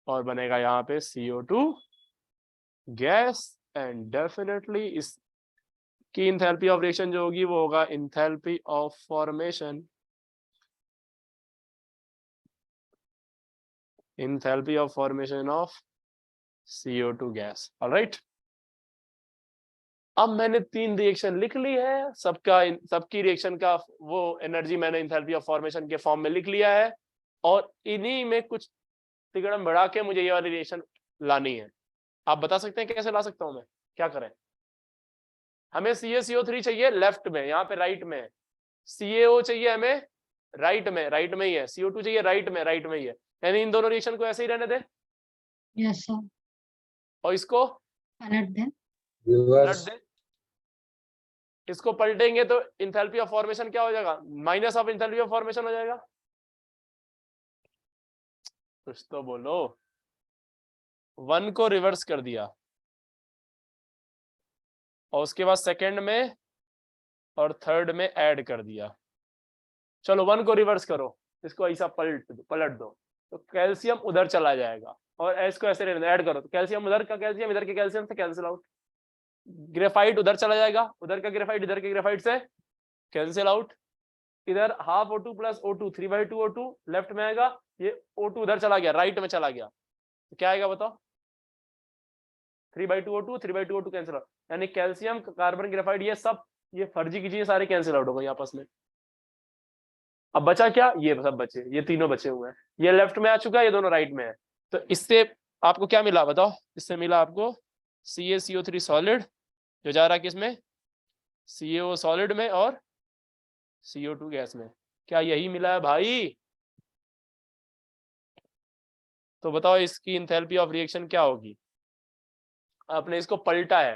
और बनेगा यहाँ पे CO2 गैस। एंड डेफिनेटली इस इसकी इंथैल्पी ऑफ रिएक्शन जो होगी वो होगा enthalpy of formation, enthalpy of formation of CO2 gas. Alright, अब मैंने 3 रिएक्शन लिख ली है, सबकी रिएक्शन का वो एनर्जी मैंने इंथैल्पी ऑफ फॉर्मेशन के फॉर्म में लिख लिया है, और इन्हीं में कुछ तिगड़म बढ़ा के मुझे ये वाली रिएक्शन लानी है। आप बता सकते हैं कैसे ला सकता हूं मैं, क्या करें? हमें CaCO3 चाहिए लेफ्ट में, यहाँ पे राइट में है। CaO चाहिए हमें राइट में ही है। CO2 चाहिए राइट में ही है। यानी इन दोनों रिएक्शन को ऐसे ही रहने दे, Yes, sir. और इसको Palette them. पलट Reverse. दे। इसको पलटेंगे तो इंथैल्पी ऑफ फॉर्मेशन क्या हो जाएगा? Minus of enthalpy of formation हो जाएगा। कुछ तो बोलो। 1 को रिवर्स कर दिया, और उसके बाद सेकंड में और थर्ड में ऐड कर दिया। चलो 1 को रिवर्स करो, इसको ऐसा पलट दो, तो कैल्शियम उधर चला जाएगा, और इसको ऐसे ऐड करो तो कैल्शियम उधर का कैल्शियम इधर के कैल्शियम से कैंसिल आउट। ग्रेफाइट उधर चला जाएगा, उधर का ग्रेफाइट इधर के ग्रेफाइट से कैंसिल आउट। इधर half O2 plus O2 3/2 O2 left में आएगा, ये O2 उधर चला गया, राइट में चला गया, तो क्या आएगा बताओ? 3/2 O2 3/2 O2 कैंसिल आउट। यानी कैल्शियम, कार्बन, ग्रेफाइट, ये सब ये फर्जी की चीजें सारे कैंसिल आउट हो गई आपस में। अब बचा क्या? ये सब बचे, ये तीनों बचे हुए हैं। ये लेफ्ट में आ चुका है, ये दोनों राइट में है। तो इससे आपको क्या मिला बताओ? इससे मिला आपको CaCO3 सॉलिड, जो जा रहा है किसमें? CaO सॉलिड में और CO2 गैस में। क्या यही मिला है भाई? तो बताओ इसकी इंथैल्पी ऑफ रिएक्शन क्या होगी? आपने इसको पलटा है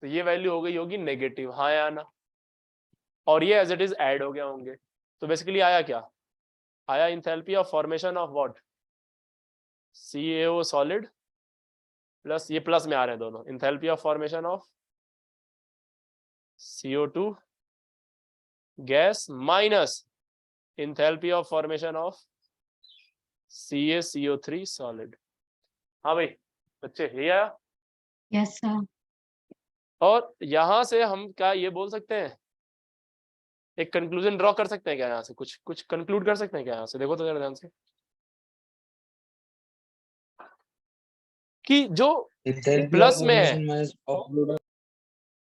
तो ये वैल्यू हो गई होगी नेगेटिव, हाँ या ना? और ये एज इट इज ऐड हो गया होंगे। तो बेसिकली आया क्या? आया enthalpy of formation of what? CaO solid plus, ये प्लस में आ रहे हैं दोनों, enthalpy of formation of CO2 gas minus enthalpy of formation of CaCO3 solid. हाँ भाई बच्चे, ये आया। Yes, sir. और यहां से हम क्या ये बोल सकते हैं, एक कंक्लूजन ड्रॉ कर सकते हैं क्या? यहाँ से कुछ कंक्लूड कर सकते हैं क्या? यहाँ से देखो तो जरा ध्यान से, कि जो Enthalpy of प्लस में है, formation minus of product.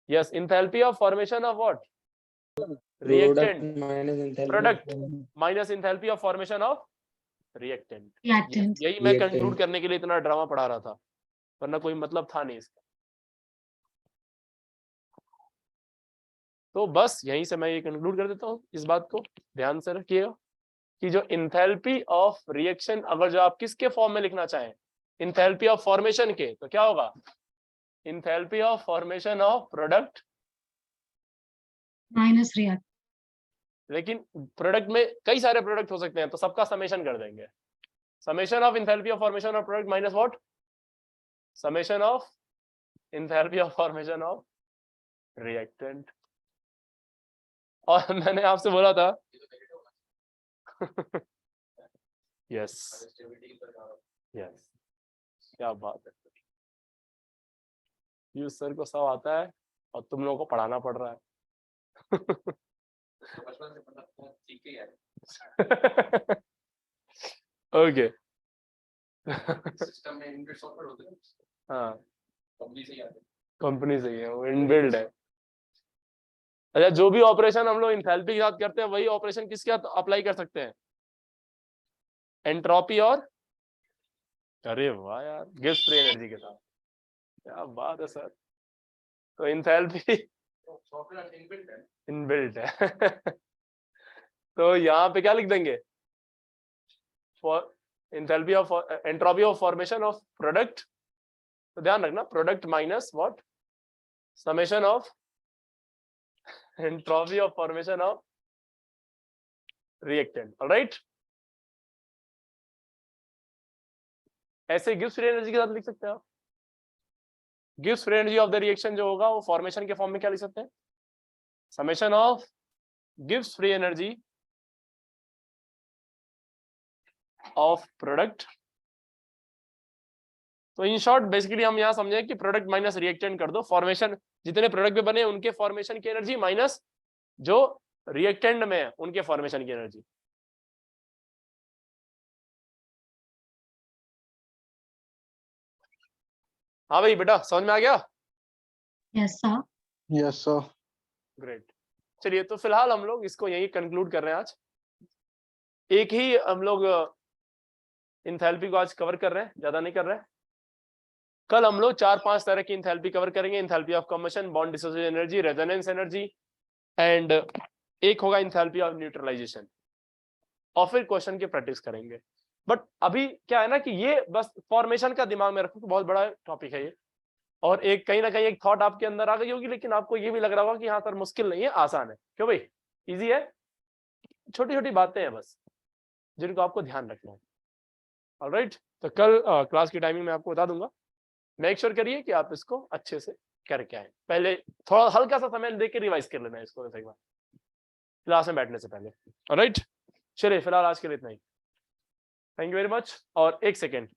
Yes, enthalpy of formation of what? Product reactant, minus enthalpy of product formation. Minus enthalpy of formation of reactant. Reactant. यही मैं Reactant. कंक्लूड करने के लिए इतना ड्रामा पढ़ा रहा था, वरना कोई मतलब था नहीं इसका। तो बस यहीं से मैं ये कंक्लूड कर देता हूँ। इस बात को ध्यान से रखिएगा कि जो इंथैल्पी ऑफ रिएक्शन, अगर जो आप किसके फॉर्म में लिखना चाहें, इंथैल्पी ऑफ फॉर्मेशन के, तो क्या होगा? Enthalpy of formation of product, Minus react. लेकिन प्रोडक्ट में कई सारे प्रोडक्ट हो सकते हैं, तो सबका समेशन कर देंगे। Summation of enthalpy of formation of product minus what? Summation of enthalpy of formation of reactant. और मैंने आपसे बोला था यस यस, क्या बात है, ये सर को सब आता है और तुम लोगों को पढ़ाना पड़ रहा है। ओके, हाँ कंपनी से ही है, वो इनबिल्ड है। अच्छा, जो भी ऑपरेशन हम लोग इंथैल्पी के साथ करते हैं, वही ऑपरेशन किसके साथ अप्लाई कर सकते हैं? एंट्रोपी और, अरे वाह यार, गिब्स फ्री एनर्जी के साथ। क्या बात है सर। तो इंथैल्पी इनबिल्ट है। तो यहाँ पे क्या लिख देंगे? Enthalpy of, entropy of formation of product, तो ध्यान रखना product minus what? Summation of entropy of formation of reactant. Alright, ऐसे गिब्स फ्री एनर्जी के साथ लिख सकते हैं आप। Gibbs free energy of the reaction जो होगा वो फॉर्मेशन के फॉर्म में क्या लिख सकते हैं? Summation of Gibbs free energy of product, तो इन शॉर्ट बेसिकली हम यहाँ समझे कि प्रोडक्ट माइनस रिएक्टेंट कर दो, फॉर्मेशन जितने प्रोडक्ट पे बने उनके फॉर्मेशन की एनर्जी माइनस जो रिएक्टेंट में है उनके फॉर्मेशन की एनर्जी। हाँ भाई बेटा समझ में आ गया? Yes, sir. Yes sir. Great. चलिए तो फिलहाल हम लोग इसको यही कंक्लूड कर रहे हैं आज। एक ही हम लोग इंथैल्पी को आज कवर कर रहे हैं, ज्यादा नहीं कर रहे हैं। कल हम लोग 4-5 तरह की इंथैल्पी कवर करेंगे, enthalpy of combustion, bond dissociation energy, resonance energy and एक होगा इंथैल्पी ऑफ न्यूट्रलाइजेशन, और फिर क्वेश्चन की प्रैक्टिस करेंगे। बट अभी क्या है ना कि ये बस फॉर्मेशन का दिमाग में रखो, बहुत बड़ा टॉपिक है ये, और एक कहीं ना कहीं एक थॉट आपके अंदर आ गई होगी, लेकिन आपको ये भी लग रहा होगा कि हाँ सर मुश्किल नहीं है, आसान है। क्यों भाई? इजी है, छोटी छोटी बातें हैं बस जिनको आपको ध्यान रखना है। ऑलराइट, तो कल क्लास की टाइमिंग मैं आपको बता दूंगा। मेक श्योर करिए कि आप इसको अच्छे से करके आए। पहले थोड़ा हल्का सा समय देके रिवाइज कर लेना है इसको एक बार क्लास में बैठने से पहले। ऑलराइट, चलिए फिलहाल आज के लिए इतना ही। Thank you very much. और एक सेकेंड,